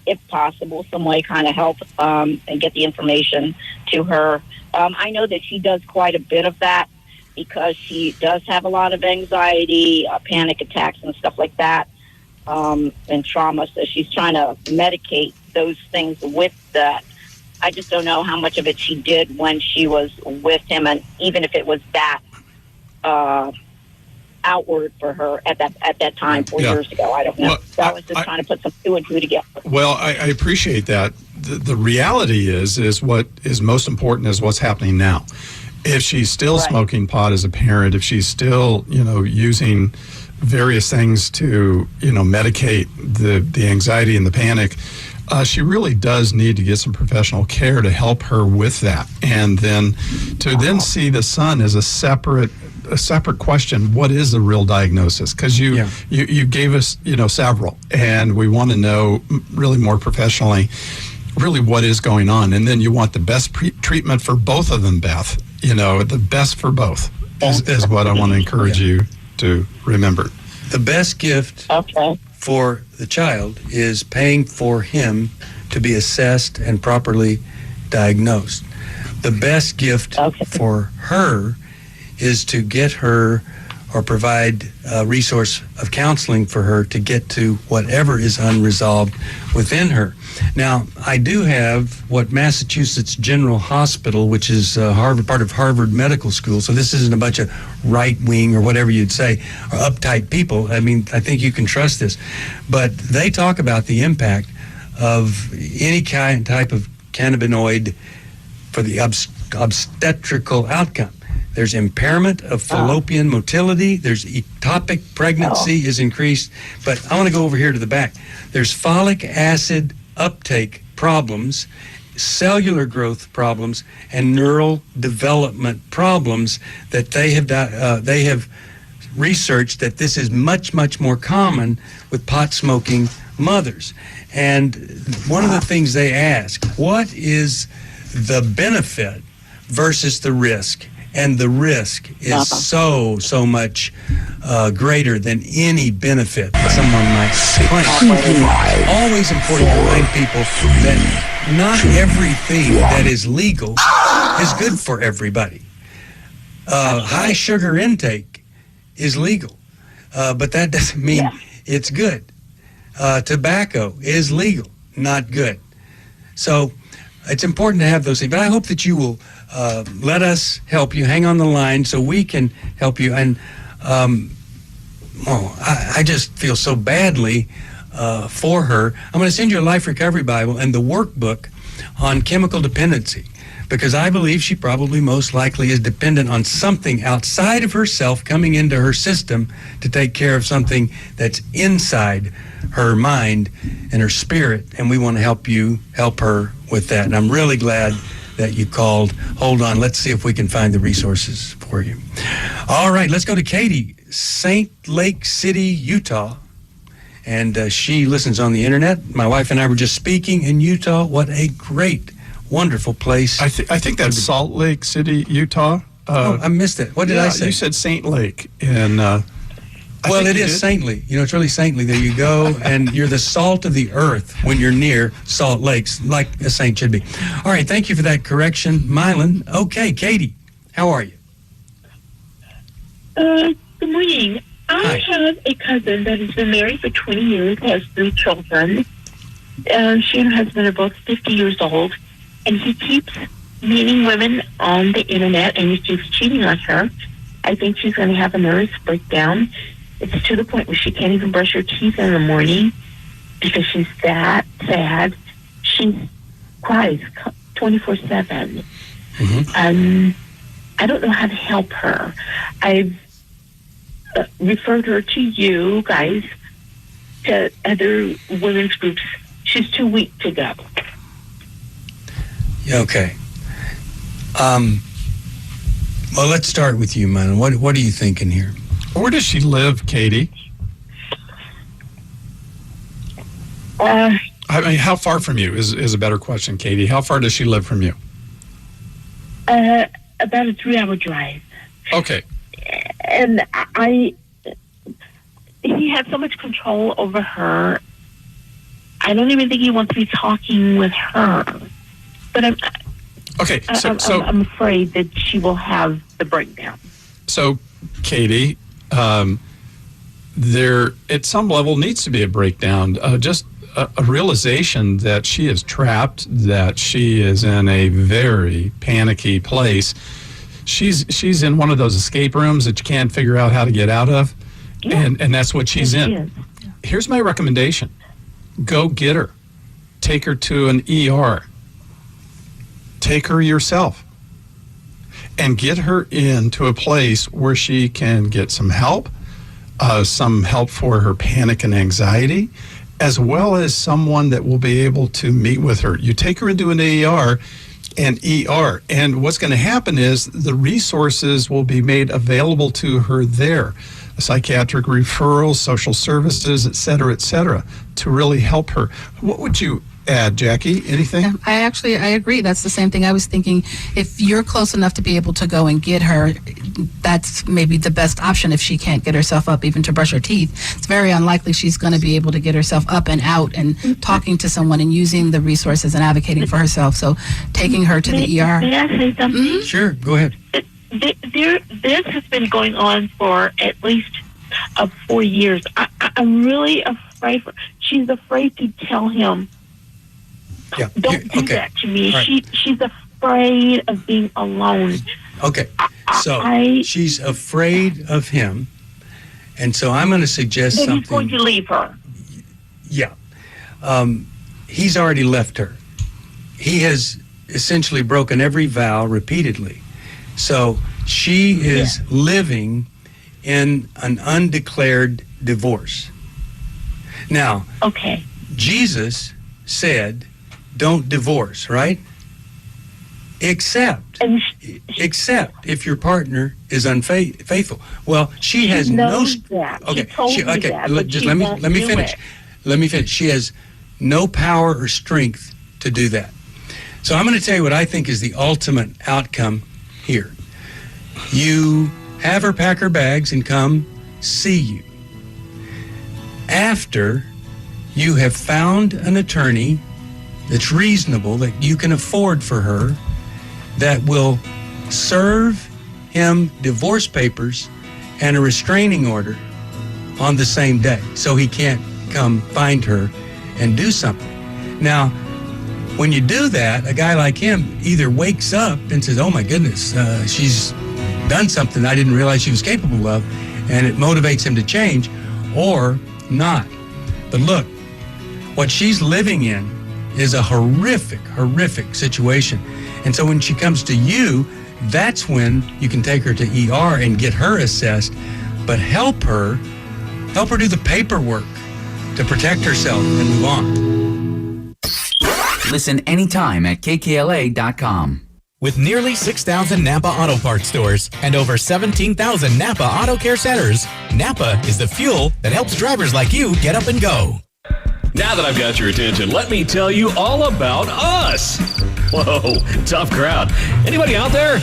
if possible, some way kind of help and get the information to her. I know that she does quite a bit of that, because she does have a lot of anxiety, panic attacks and stuff like that, and trauma. So she's trying to medicate those things with that. I just don't know how much of it she did when she was with him, and even if it was that outward for her at that time 4 years ago. I don't know. I was just trying to put some two and two together. Well, I appreciate that. The reality is what is most important is what's happening now. If she's still smoking pot as a parent, if she's still, using various things to, medicate the anxiety and the panic, she really does need to get some professional care to help her with that. And then then see the son as a separate question. What is the real diagnosis? Because you gave us, several, and we want to know really more professionally, really what is going on. And then you want the best treatment for both of them, Beth. The best for both is what I want to encourage you to remember. The best gift for the child is paying for him to be assessed and properly diagnosed. The best gift for her is to get her or provide a resource of counseling for her to get to whatever is unresolved within her. Now, I do have what Massachusetts General Hospital, which is part of Harvard Medical School, so this isn't a bunch of right-wing or whatever you'd say, or uptight people. I mean, I think you can trust this. But they talk about the impact of any type of cannabinoid for the obstetrical outcome. There's impairment of fallopian motility. There's ectopic pregnancy is increased. But I want to go over here to the back. There's folic acid uptake problems, cellular growth problems, and neural development problems that they have researched that this is much, much more common with pot smoking mothers. And one of the things they ask, what is the benefit versus the risk? And the risk is so much greater than any benefit someone might claim. It's always important to remind people that not everything that is legal is good for everybody. High sugar intake is legal, but that doesn't mean it's good. Tobacco is legal, not good. So it's important to have those things. But I hope that you will let us help you. Hang on the line so we can help you. And I just feel so badly for her. I'm going to send you a Life Recovery Bible and the workbook on chemical dependency, because I believe she probably most likely is dependent on something outside of herself coming into her system to take care of something that's inside her mind and her spirit, and we want to help her with that. And I'm really glad that you called. Hold on, let's see if we can find the resources for you. All right, let's go to Katie, St. Lake City, Utah. And she listens on the internet. My wife and I were just speaking in Utah. What a great, wonderful place. I think that's Salt Lake City, Utah. I missed it. What did I say? You said St. Lake. And well, it is saintly. You know, it's really saintly. There you go. And you're the salt of the earth when you're near Salt Lakes, like a saint should be. All right, thank you for that correction, Mylan. Okay, Katie, how are you? Good morning. I have a cousin that has been married for 20 years, has 3 children. She and her husband are both 50 years old, and he keeps meeting women on the internet, and he keeps cheating on her. I think she's going to have a nervous breakdown. It's to the point where she can't even brush her teeth in the morning because she's that sad. She cries 24/7. I don't know how to help her. I've referred her to you guys, to other women's groups. She's too weak to go. Okay. Well, let's start with you, man. What are you thinking here? Where does she live, Katie? I mean, how far from you is a better question, Katie. How far does she live from you? About a 3-hour drive. Okay. And he has so much control over her. I don't even think he wants me talking with her. But I'm afraid that she will have the breakdown. So, Katie, there at some level needs to be a breakdown. Just a realization that she is trapped, that she is in a very panicky place. She's in one of those escape rooms that you can't figure out how to get out of, and that's what she's in. Here's my recommendation. Go get her. Take her to an ER. Take her yourself. And get her into a place where she can get some help for her panic and anxiety, as well as someone that will be able to meet with her. You take her into an ER, and what's going to happen is the resources will be made available to her there. Psychiatric referrals, social services, et cetera, to really help her. What would you add, Jackie? Anything? I agree. That's the same thing I was thinking. If you're close enough to be able to go and get her, that's maybe the best option if she can't get herself up even to brush her teeth. It's very unlikely she's going to be able to get herself up and out and talking to someone and using the resources and advocating for herself. So taking her to the ER. May I say something? Sure, go ahead. This has been going on for at least 4 years. I'm really afraid. She's afraid to tell him. Don't do that to me. Right. She's afraid of being alone. Okay, so she's afraid of him, and so I'm going to suggest something. He's going to leave her. Yeah. He's already left her. He has essentially broken every vow repeatedly. So she is living in an undeclared divorce. Now, Jesus said, don't divorce, right? Except if your partner is unfaithful. Well, she has no. That. Okay. Just let me finish. Let me finish. She has no power or strength to do that. So I'm going to tell you what I think is the ultimate outcome here. You have her pack her bags and come see you. After you have found an attorney that's reasonable, that you can afford for her, that will serve him divorce papers and a restraining order on the same day, so he can't come find her and do something. Now, when you do that, a guy like him either wakes up and says, oh my goodness, she's done something I didn't realize she was capable of, and it motivates him to change, or not. But look, what she's living in is a horrific situation. And so when she comes to you, that's when you can take her to ER and get her assessed, but help her do the paperwork to protect herself and move on. Listen anytime at kkla.com. With nearly 6,000 Napa Auto Parts stores and over 17,000 Napa Auto Care centers, Napa is the fuel that helps drivers like you get up and go. Now that I've got your attention, let me tell you all about us. Whoa, tough crowd. Anybody out there?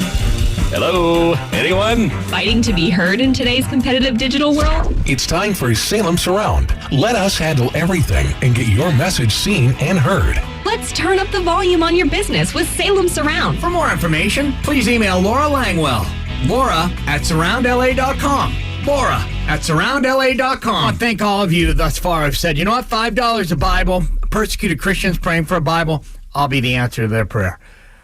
Hello? Anyone? Fighting to be heard in today's competitive digital world? It's time for Salem Surround. Let us handle everything and get your message seen and heard. Let's turn up the volume on your business with Salem Surround. For more information, please email Laura Langwell. Laura@surroundla.com. Laura@surroundla.com. I want to thank all of you thus far who've said, you know what, $5 a Bible, persecuted Christians praying for a Bible, I'll be the answer to their prayer.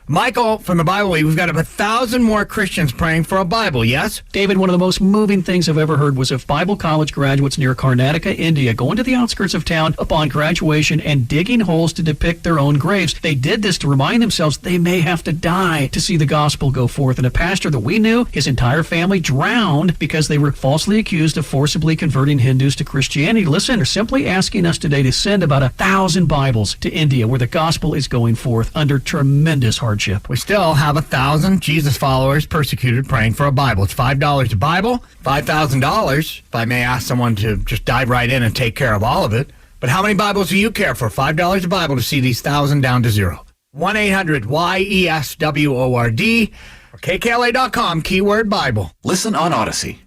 Michael, from the Bible Week, we've got 1,000 more Christians praying for a Bible, yes? David, one of the most moving things I've ever heard was of Bible college graduates near Karnataka, India, going to the outskirts of town upon graduation and digging holes to depict their own graves. They did this to remind themselves they may have to die to see the gospel go forth. And a pastor that we knew, his entire family drowned because they were falsely accused of forcibly converting Hindus to Christianity. Listen, they're simply asking us today to send about 1,000 Bibles to India, where the gospel is going forth under tremendous hardship. We still have 1,000 Jesus followers persecuted praying for a Bible. It's $5 a Bible, $5,000 if I may ask someone to just dive right in and take care of all of it. But how many Bibles do you care for? $5 a Bible to see these 1,000 down to zero. 1-800-YESWORD or KKLA.com, keyword Bible. Listen on Odyssey.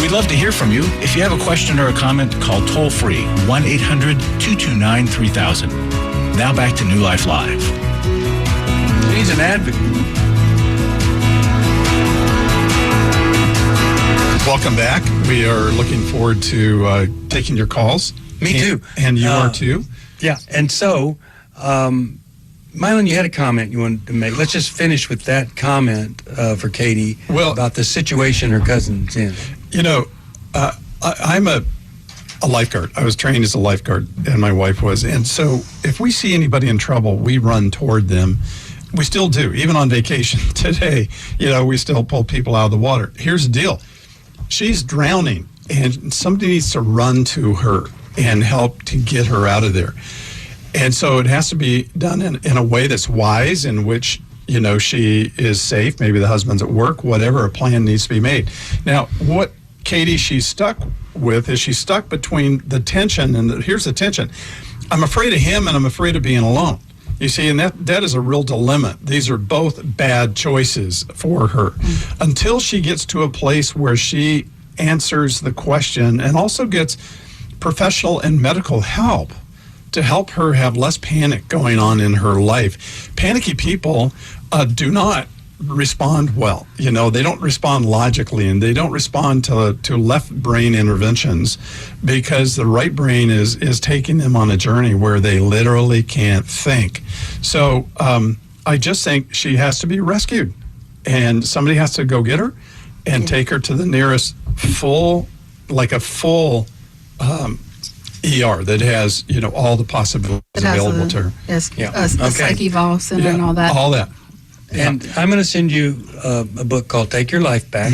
We'd love to hear from you. If you have a question or a comment, call toll-free 1-800-229-3000. Now back to New Life Live. He's an advocate. Welcome back. We are looking forward to taking your calls. Me too. And you are too. Yeah. And so, Mylon, you had a comment you wanted to make. Let's just finish with that comment for Katie about the situation her cousin's in. You know, I'm a lifeguard. I was trained as a lifeguard, and my wife was. And so if we see anybody in trouble, we run toward them. We still do. Even on vacation today, we still pull people out of the water. Here's the deal. She's drowning, and somebody needs to run to her and help to get her out of there. And so it has to be done in a way that's wise, in which, she is safe. Maybe the husband's at work, whatever, a plan needs to be made. Now, what Katie, she's stuck with is she's stuck between the tension, and here's the tension. I'm afraid of him and I'm afraid of being alone. You see, and that is a real dilemma. These are both bad choices for her. Until she gets to a place where she answers the question and also gets professional and medical help to help her have less panic going on in her life. Panicky people do not respond well. They don't respond logically, and they don't respond to left brain interventions, because the right brain is taking them on a journey where they literally can't think. So I just think she has to be rescued, and somebody has to go get her and take her to the nearest full ER that has all the possibilities available to her. Yes, a psych eval center and all that. All that. And I'm going to send you a book called Take Your Life Back,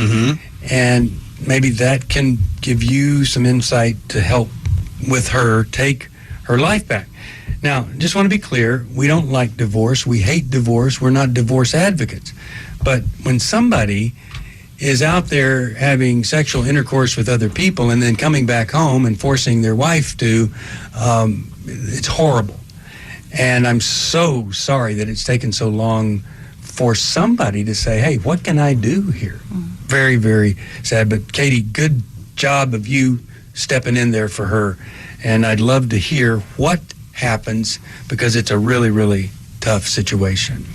and maybe that can give you some insight to help with her take her life back. Now, just want to be clear, we don't like divorce. We hate divorce. We're not divorce advocates. But when somebody is out there having sexual intercourse with other people and then coming back home and forcing their wife to, it's horrible. And I'm so sorry that it's taken so long for somebody to say, hey, what can I do here? Very, very sad. But Katie, good job of you stepping in there for her. And I'd love to hear what happens, because it's a really, really tough situation.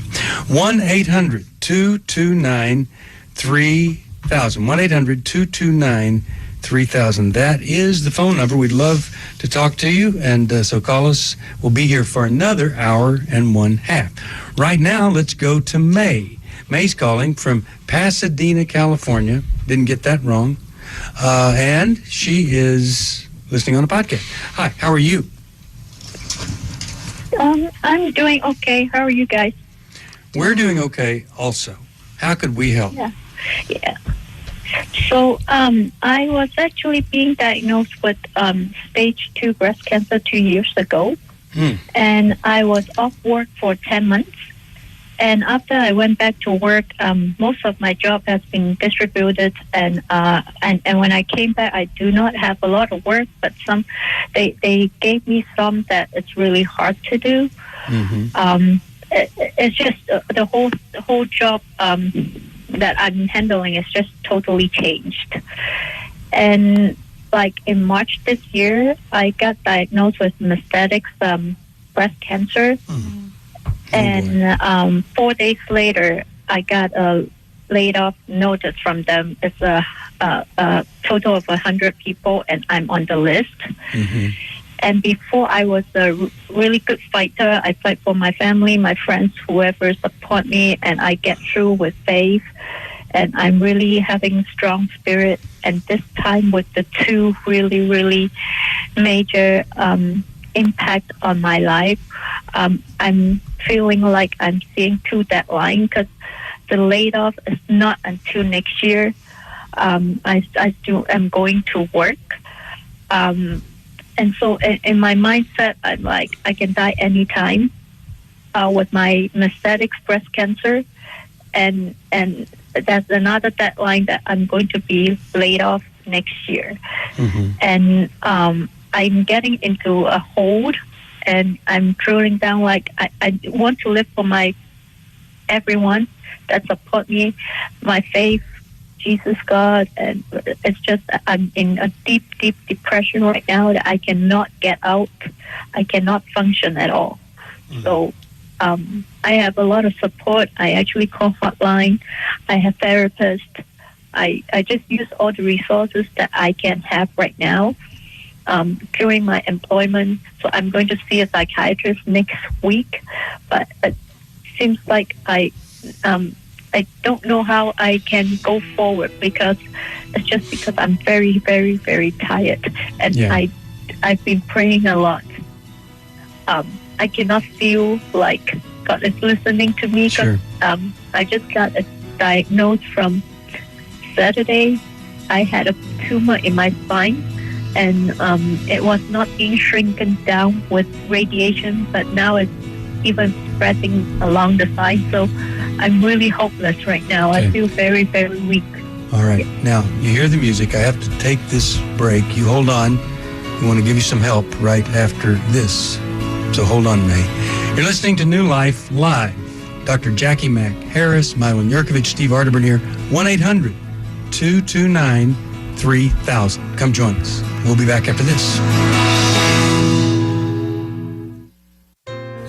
1-800-229-3000. 1-800-229-3000. That is the phone number. We'd love to talk to you, and so call us. We'll be here for another hour and one half. Right now, let's go to May. May's calling from Pasadena, California. Didn't get that wrong. And she is listening on a podcast. Hi, how are you? I'm doing okay. How are you guys? We're doing okay also. How could we help? Yeah. So I was actually being diagnosed with stage 2 breast cancer 2 years ago. And I was off work for 10 months. And after I went back to work, most of my job has been distributed, and when I came back, I do not have a lot of work, but they gave me some that it's really hard to do. It's just the whole job that I'm handling is just totally changed. And like in March this year, I got diagnosed with metastatic breast cancer. And 4 days later, I got a laid off notice from them. It's a total of 100 people, and I'm on the list. And before, I was a really good fighter. I fight for my family, my friends, whoever support me, and I get through with faith. And I'm really having strong spirit. And this time, with the two really, really major impact on my life, I'm feeling like I'm seeing through that line, because the laid off is not until next year. I still am going to work. And so in my mindset, I'm like, I can die anytime with my metastatic breast cancer. And that's another deadline that I'm going to be laid off next year. And I'm getting into a hold, and I'm drilling down like I want to live for everyone that support me, my faith, Jesus, God, and it's just I'm in a deep, deep depression right now that I cannot get out. I cannot function at all. So I have a lot of support. I actually call hotline. I have therapists. I just use all the resources that I can have right now. During my employment, so I'm going to see a psychiatrist next week, but it seems like I don't know how I can go forward, because it's just because I'm very, very, very tired, and I've been praying a lot. I cannot feel like God is listening to me, because I just got a diagnosis from Saturday. I had a tumor in my spine. And it was not being shrunken down with radiation, but now it's even spreading along the side. So I'm really hopeless right now. I feel very, very weak. All right. Now, you hear the music. I have to take this break. You hold on. We want to give you some help right after this. So hold on, May. You're listening to New Life Live. Dr. Jackie Mack Harris, Mylon Yurkovich, Steve Arterburn here. 1-800-229-3000. Come join us. We'll be back after this.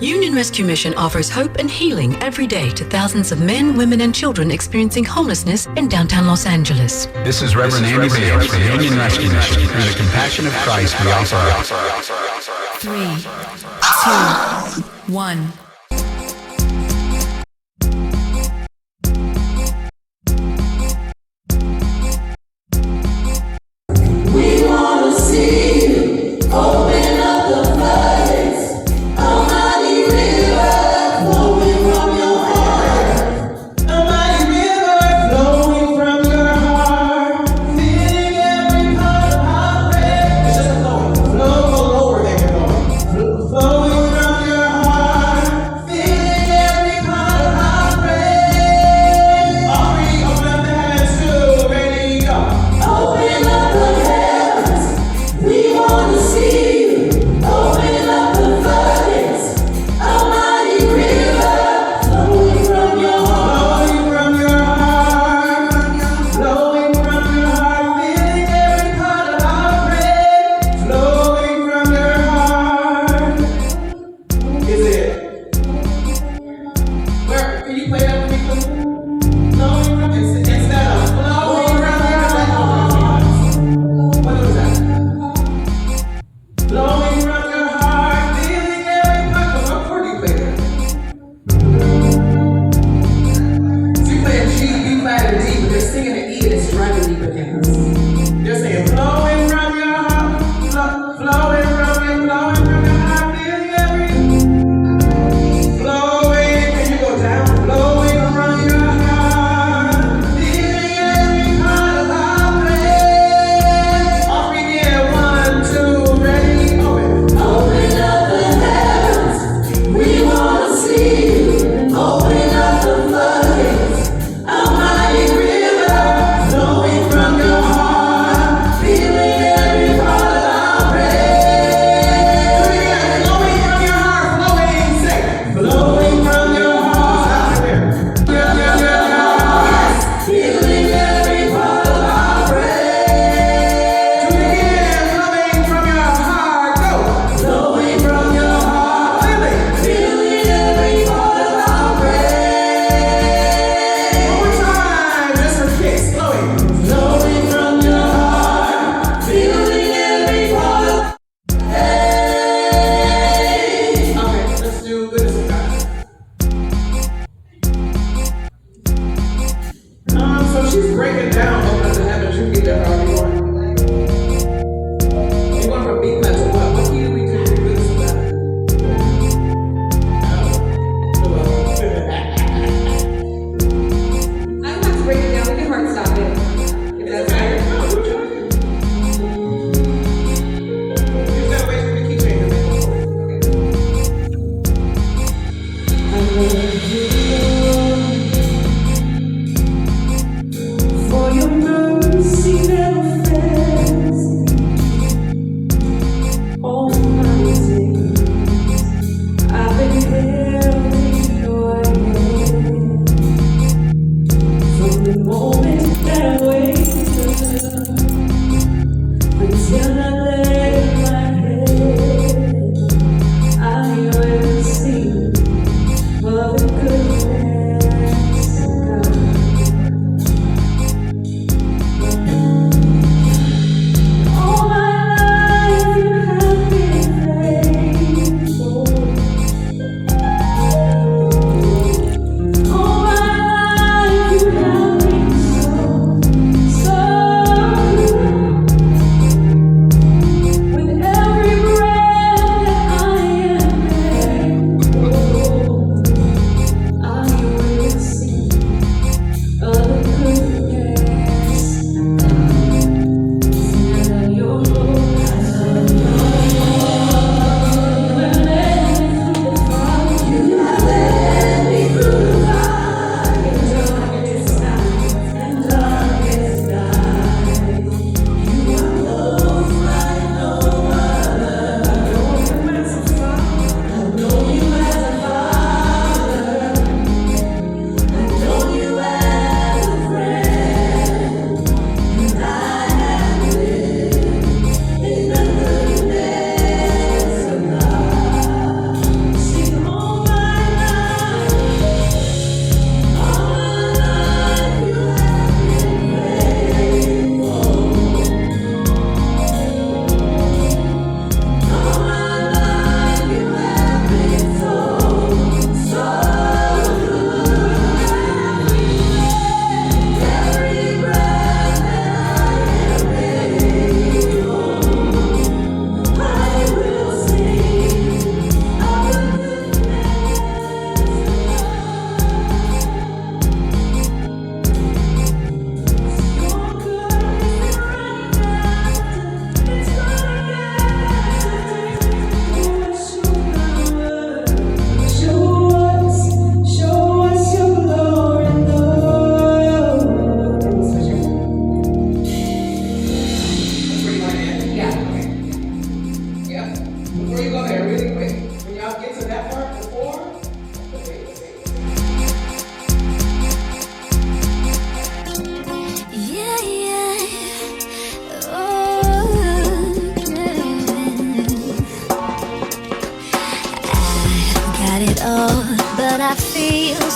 Union Rescue Mission offers hope and healing every day to thousands of men, women, and children experiencing homelessness in downtown Los Angeles. This is Reverend Andy Bales from Union Rescue Mission. Through the compassion of Christ, we offer our 3, 2, 1. Can you play that for me, please? Flowing around, instead of flowing around your heart. What was that? Flowing around your heart, feeling every part of my pretty player. She playing G, B flat, and D, but they're singing an E and it's driving me bananas. They're saying flowing around your heart, flowing around your heart, feeling every flowing. Can you go down? Flowing.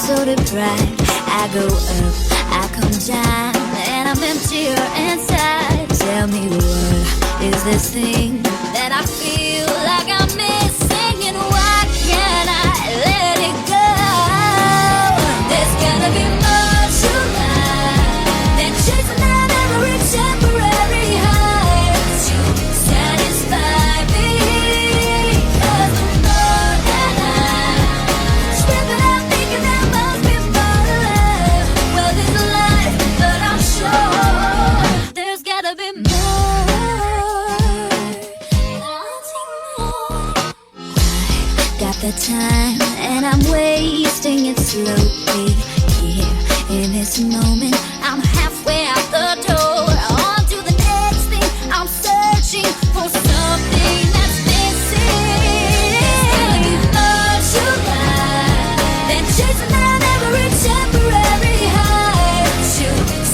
so deprived. I go up, I come down, and I'm emptier inside. Tell me what is this thing that I feel like I'm missing, and why can't I let it go? There's gotta be more to life than chasing down every temporary high to satisfy me. 'Cause the more that I'm stripping out, thinking there must be more to life. Well, there's a life, but I'm sure there's gotta be more. Got the time and I'm wasting it slowly. Here in this moment, I'm halfway out the door. On to the next thing, I'm searching for something that's missing. There's gotta be more to life than chasing down every temporary high to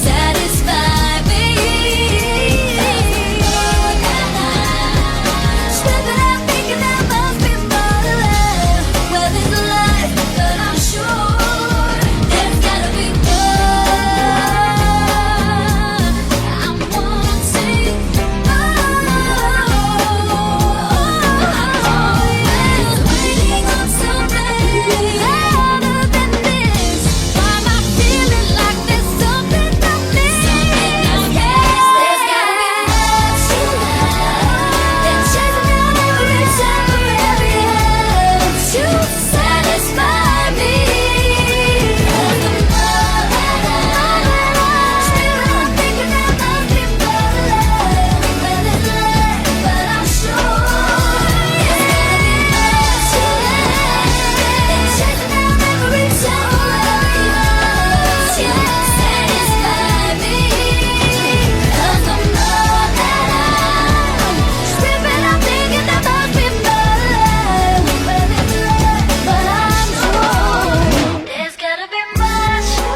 satisfy me. Stripping out, thinking there must be more to life. Well, there's a life, but I'm sure there's gotta be more. I'm wanting waiting on something other than this. Why am I feeling like there's something I'm missing? There's gotta be more to life than chasing down every temporary high to satisfy me. 'Cause the more that I'm stripping out, thinking there must be more to life. Well, there's life, but I'm sure there's gotta be more to life than chasing down every temporary high to satisfy me. 'Cause the more that I'm stripping out, thinking there must be more to life. Well, there's life, but I'm sure there's gotta be more to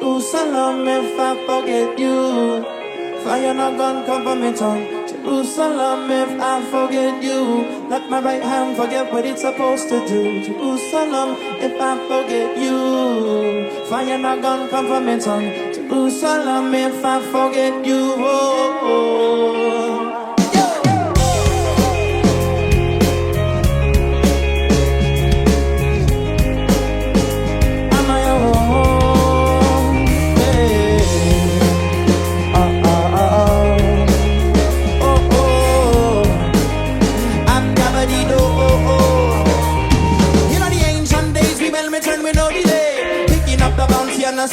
Jerusalem, if I forget you, fire not gonna cover me tongue. Jerusalem, if I forget you, let my right hand forget what it's supposed to do. Jerusalem, if I forget you, fire not gonna cover me tongue. Jerusalem, if I forget you, oh, oh.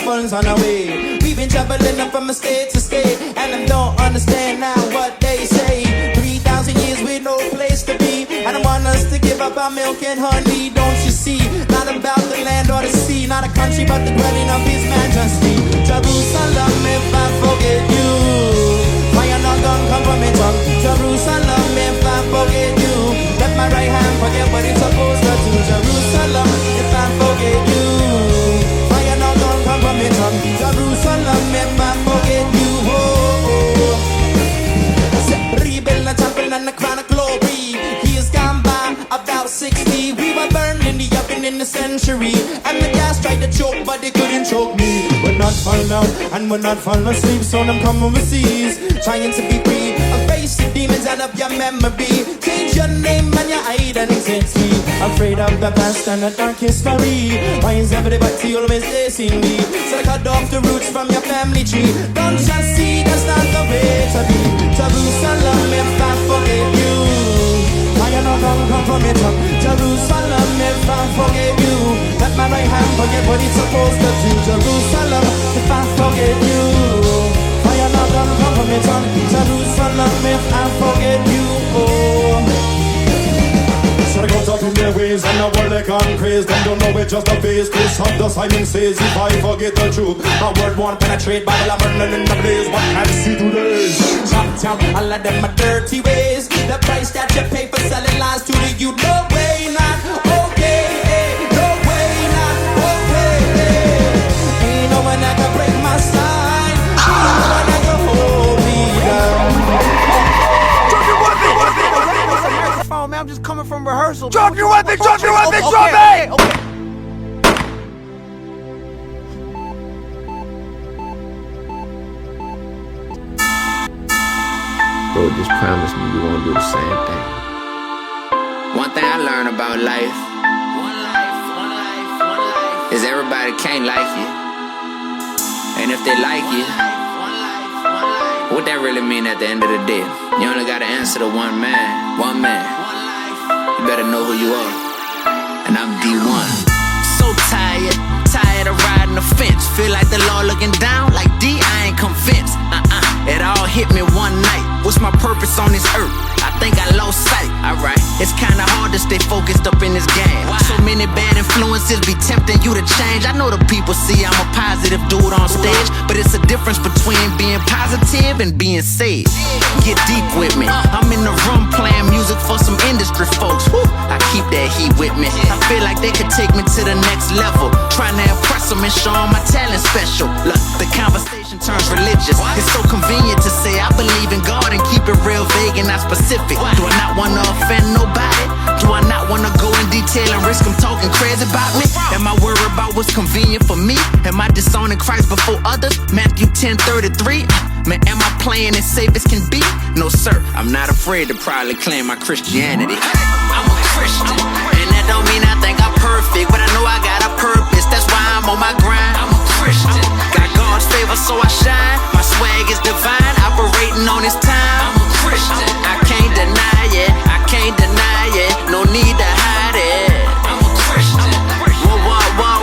Funds on our way. We've been traveling up from state to state, and I don't understand now what they say. 3,000 years with no place to be, and I want us to give up our milk and honey. Don't you see? Not about the land or the sea, not a country but the dwelling of His majesty. Jerusalem, if I forget you, fire not gonna come from me tongue. Jerusalem, if I forget you, let my right hand forget what it's supposed to do. Jerusalem, if I forget you, from it on Jerusalem, if I forget you, oh, oh. Rebuild the temple and the crown of glory. Years gone by, about 60. We were burned in the oven in the century, and the gas tried to choke, but they couldn't choke me. We're not falling out, and we're not falling asleep, so I'm coming overseas, trying to be free. Erase the demons out of your memory. Change your name and your identity. Afraid of the past and the dark history. Why is everybody always chasing me? So I cut off the roots from your family tree. Don't you see that's not the way to be? Jerusalem, if I forget you, why you not gonna come from it? Jerusalem, if I forget you, let my right hand forget what it's supposed to do. Jerusalem, if I forget you, why you not gonna come from it? Jerusalem. gone crazy. Them don't know it just a face. Chris of the Simon says, if I forget the truth, my word won't penetrate. Bible I'm burning in the blaze. What can I see today? Chop chop, I let them my dirty ways. The price that you pay for selling lies to the youth. No way, not okay. No way, not okay. Ain't no one that can break my sign. Ain't no one that can hold me down. Drop your weapon! Man, I'm just coming from rehearsal. Drop your weapon! Drop your weapon! Drop it! Okay. Bro, just promise me you won't do the same thing. One thing I learned about life is everybody can't like you. And if they like you, what that really mean at the end of the day? You only gotta answer to one man. One man. You better know who you are. And I'm D1. So tired of riding the fence. Feel like the law looking down. Like D, I ain't convinced. It all hit me one night. What's my purpose on this earth? I think I lost sight. Alright, it's kinda hard to stay focused up in this game. So many bad influences be tempting you to change. I know the people see I'm a positive dude on stage, but it's a difference between being positive and being safe. Get deep with me. I'm in the room playing music for some industry folks. Woo, I keep that heat with me. I feel like they could take me to the next level. Trying to impress them and show them my talent special. Look, the conversation turns religious. It's so convenient to say I believe in God and keep it real vague and not specific. Do I not wanna offend nobody? Do I not wanna go in detail and risk them talking crazy about me? Am I worried about what's convenient for me? Am I disowning Christ before others? Matthew 10:33. Man, am I playing as safe as can be? No sir, I'm not afraid to proudly claim my Christianity. I'm a Christian, and that don't mean I think I'm perfect, but I know I got a purpose. That's why I'm on my grind. I'm a Christian, got God's favor so I shine. My swag is divine, operating on His time. I'm a Christian, I can't deny it. I can't deny it. No need to hide it. I'm a Christian. Whoa.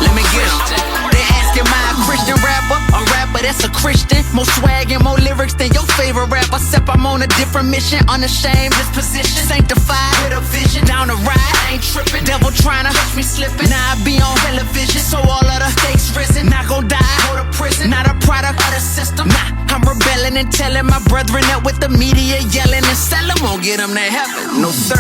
Let me get it. They asking, am I a Christian rapper? A rapper that's a Christian. More swag and more lyrics than your favorite rapper. Except I'm on a different mission, unashamed disposition, sanctified with a vision. Down the ride, I ain't tripping. Devil trying to catch me slipping. Now I be on television, so all of the stakes risen. Not gon' die, go to prison. Not a product of the system. Nah, I'm rebelling and telling my brethren that with the media yelling and selling won't get them to heaven. No sir,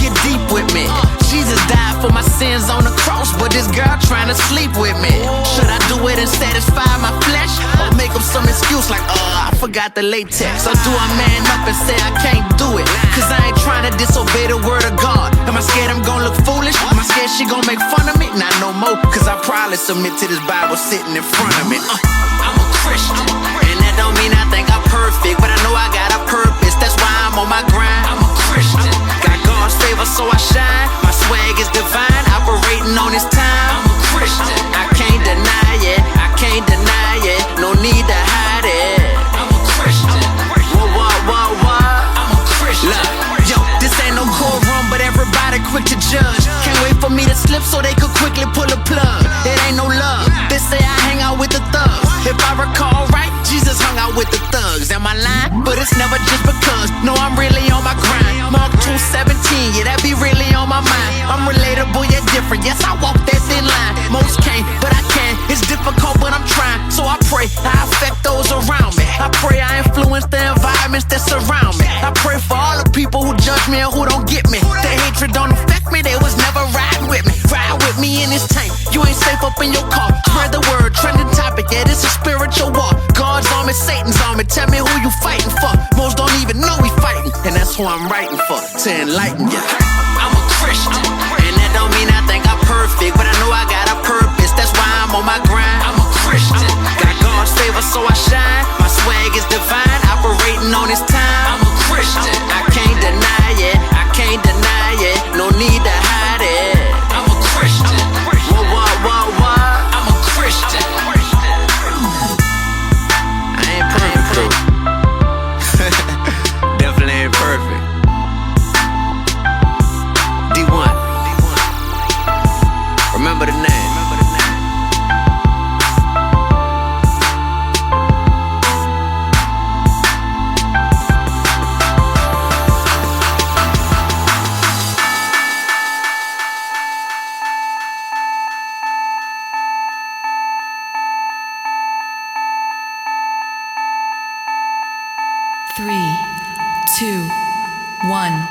get deep with me. Jesus died for my sins on the cross, but this girl trying to sleep with me. Should I do it and satisfy my flesh, or make up some excuse like, I forgot the latex? Or do I man up and say I can't do it? Cause I ain't trying to disobey the word of God. Am I scared I'm gonna look foolish? Am I scared she gonna make fun of me? Not no more, cause I probably submit to this Bible sitting in front of me. I'm a Christian, and that don't mean I think I'm perfect, but I know I got a purpose. That's why I'm on my grind. I'm a Christian, got God's favor so I shine. My swag is divine, operating on His time. I'm a Christian, I can't deny it. I can't deny it. No need to hide it. I'm a Christian. Whoa. I'm a Christian. Look, yo, this ain't no courtroom, but everybody quick to judge. Can't wait for me to slip so they could quickly pull a plug. It ain't no love. They say I hang out with the thugs. If I recall right, Jesus hung out with the thugs. Am I lying? But it's never just because. No, I'm really on my grind. Mark 2:17, yeah, that be really on my mind. I'm relatable yet different. Yes, I walk that thin line. Most can't, but I can. It's difficult, but I'm trying. So I pray I affect those around me. I pray I influence the environments that surround me. I pray for all the people who judge me and who don't get me. Their hatred don't affect me. They was never riding with me. Ride with me in this tank. You ain't safe up in your car. Spread the word, trending topic. Yeah, this is spiritual war. God's army, Satan's army. Tell me who you fighting for. Most don't even know we fighting, and that's who I'm writing for, to enlighten ya. I'm a Christian, and that don't mean I think I'm perfect, but I know I got a purpose. That's why I'm on my grind. I'm a Christian, got God's favor so I shine. My swag is divine, operating on His time. I'm a Christian, I can't deny it. I can't deny it. No need to hide it. I'm a Christian. Whoa. I'm a Christian. I ain't perfect though. Definitely ain't perfect. D1. Remember the name. 2, 1.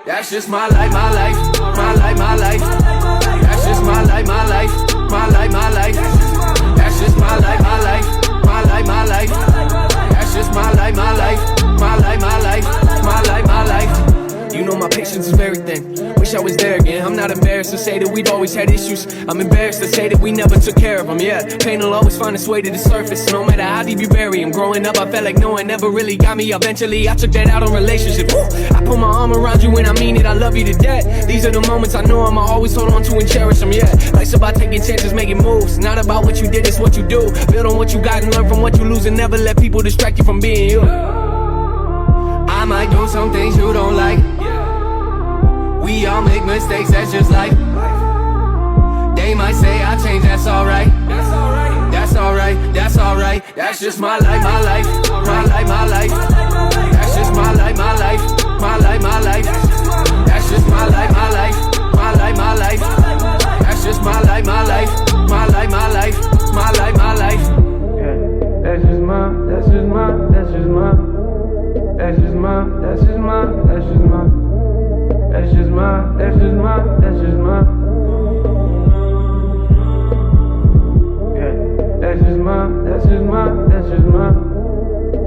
That's just my life, my life, my life, my life. That's just my life, my life, my life, my life. That's just my life, my life, my life, my life. That's just my life, my life, my life, my life, my life, my life. You know my patience is very thin. Wish I was there again. I'm not embarrassed to say that we'd always had issues. I'm embarrassed to say that we never took care of them. Yeah, pain will always find its way to the surface. No matter how deep you bury them. Growing up, I felt like no one ever really got me. Eventually, I took that out on relationships. Woo! I put my arm around you and I mean it. I love you to death. These are the moments I know I'ma always hold on to and cherish them. Yeah, life's about taking chances, making moves. Not about what you did, it's what you do. Build on what you got and learn from what you lose, and never let people distract you from being you. I might do some things you don't like. We all make mistakes, that's just life. They might say I changed, that's alright. That's alright, that's alright. That's just my life, my life, my life, my life. That's just my life, my life, my life, my life. That's just my life, my life, my life, my life. That's just my life, my life, my life, my life, my life, my life. That's just my, that's just my, that's just my, that's just my, that's just my, that's just my. That's just my, that's just my, that's just my. Yeah, that's just my, that's just my, that's just my.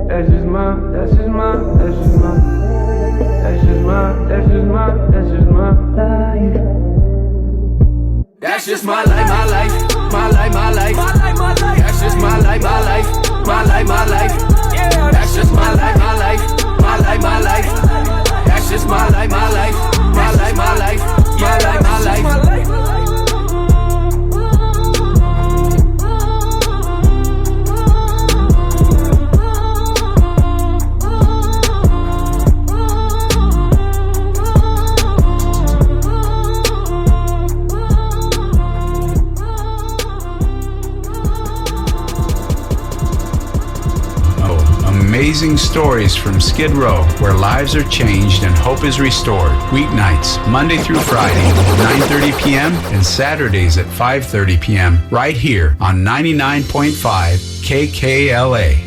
That's just my, that's just my, that's just my. That's just my, that's just my, that's just my life. That's just my life, my life, my life, my life. That's just my life, my life, my life, my life. That's just my life, my life, my life, my life. That's just my life, my life, my life, my life, my life, my life. Amazing stories from Skid Row, where lives are changed and hope is restored. Weeknights, Monday through Friday, 9:30 p.m. and Saturdays at 5:30 p.m. right here on 99.5 KKLA.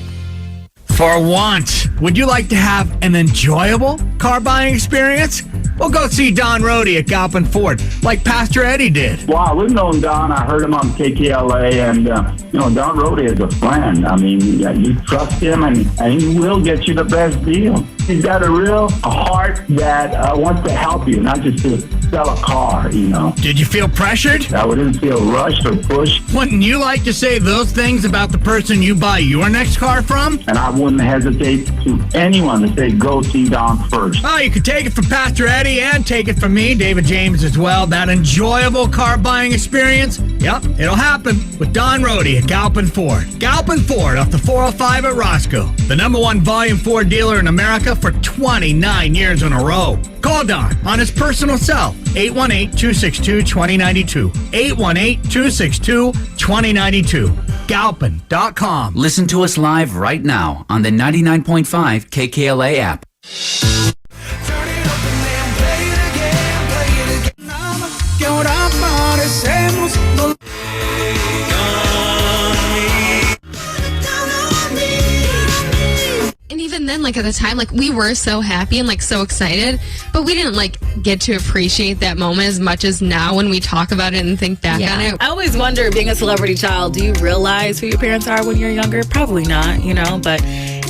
For once, would you like to have an enjoyable car buying experience? Well, go see Don Rohde at Galpin Ford, like Pastor Eddie did. Wow, we've known Don. I heard him on KKLA, and, Don Rohde is a friend. I mean, you trust him, and he will get you the best deal. She's got a heart that wants to help you, not just to sell a car, you know. Did you feel pressured? I wouldn't feel rushed or pushed. Wouldn't you like to say those things about the person you buy your next car from? And I wouldn't hesitate to anyone to say, go see Don first. Oh, you could take it from Pastor Eddie and take it from me, David James, as well. That enjoyable car buying experience, yep, it'll happen with Don Rohde at Galpin Ford. Galpin Ford off the 405 at Roscoe. The #1 volume Ford dealer in America for 29 years in a row. Call Don on his personal cell, 818-262-2092. 818-262-2092. Galpin.com. Listen to us live right now on the 99.5 KKLA app. And even then, like at the time, like we were so happy and like so excited, but we didn't like get to appreciate that moment as much as now when we talk about it and think back on it. I always wonder, being a celebrity child, do you realize who your parents are when you're younger? Probably not, you know, but...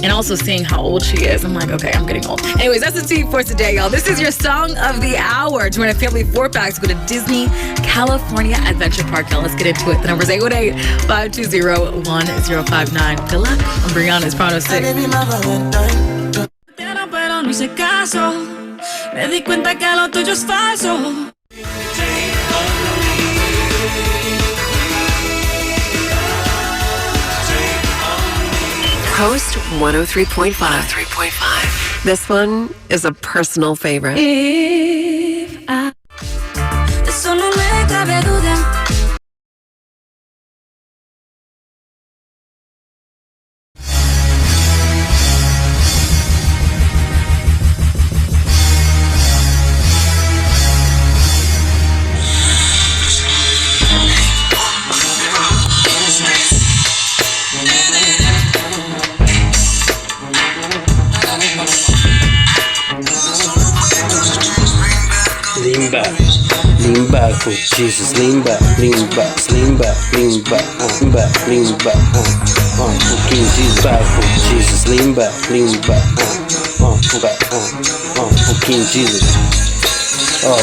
And also seeing how old she is, I'm like, okay, I'm getting old. Anyways, that's the tea for today, y'all. This is your song of the hour. To win a family 4-packs, go to Disney California Adventure Park. Y'all, let's get into it. The number is 818-520-1059. Good luck. I'm Brianna's Proud 6. Pero no hice caso. Me di cuenta que lo tuyo es falso. Coast 103.5. This one is a personal favorite. If I... Eso no me cabe duda. Lean back, oh Jesus, lean back, lean back, lean back, lean back, lean back, oh King Jesus, back, oh Jesus, lean back, back, oh King Jesus, oh.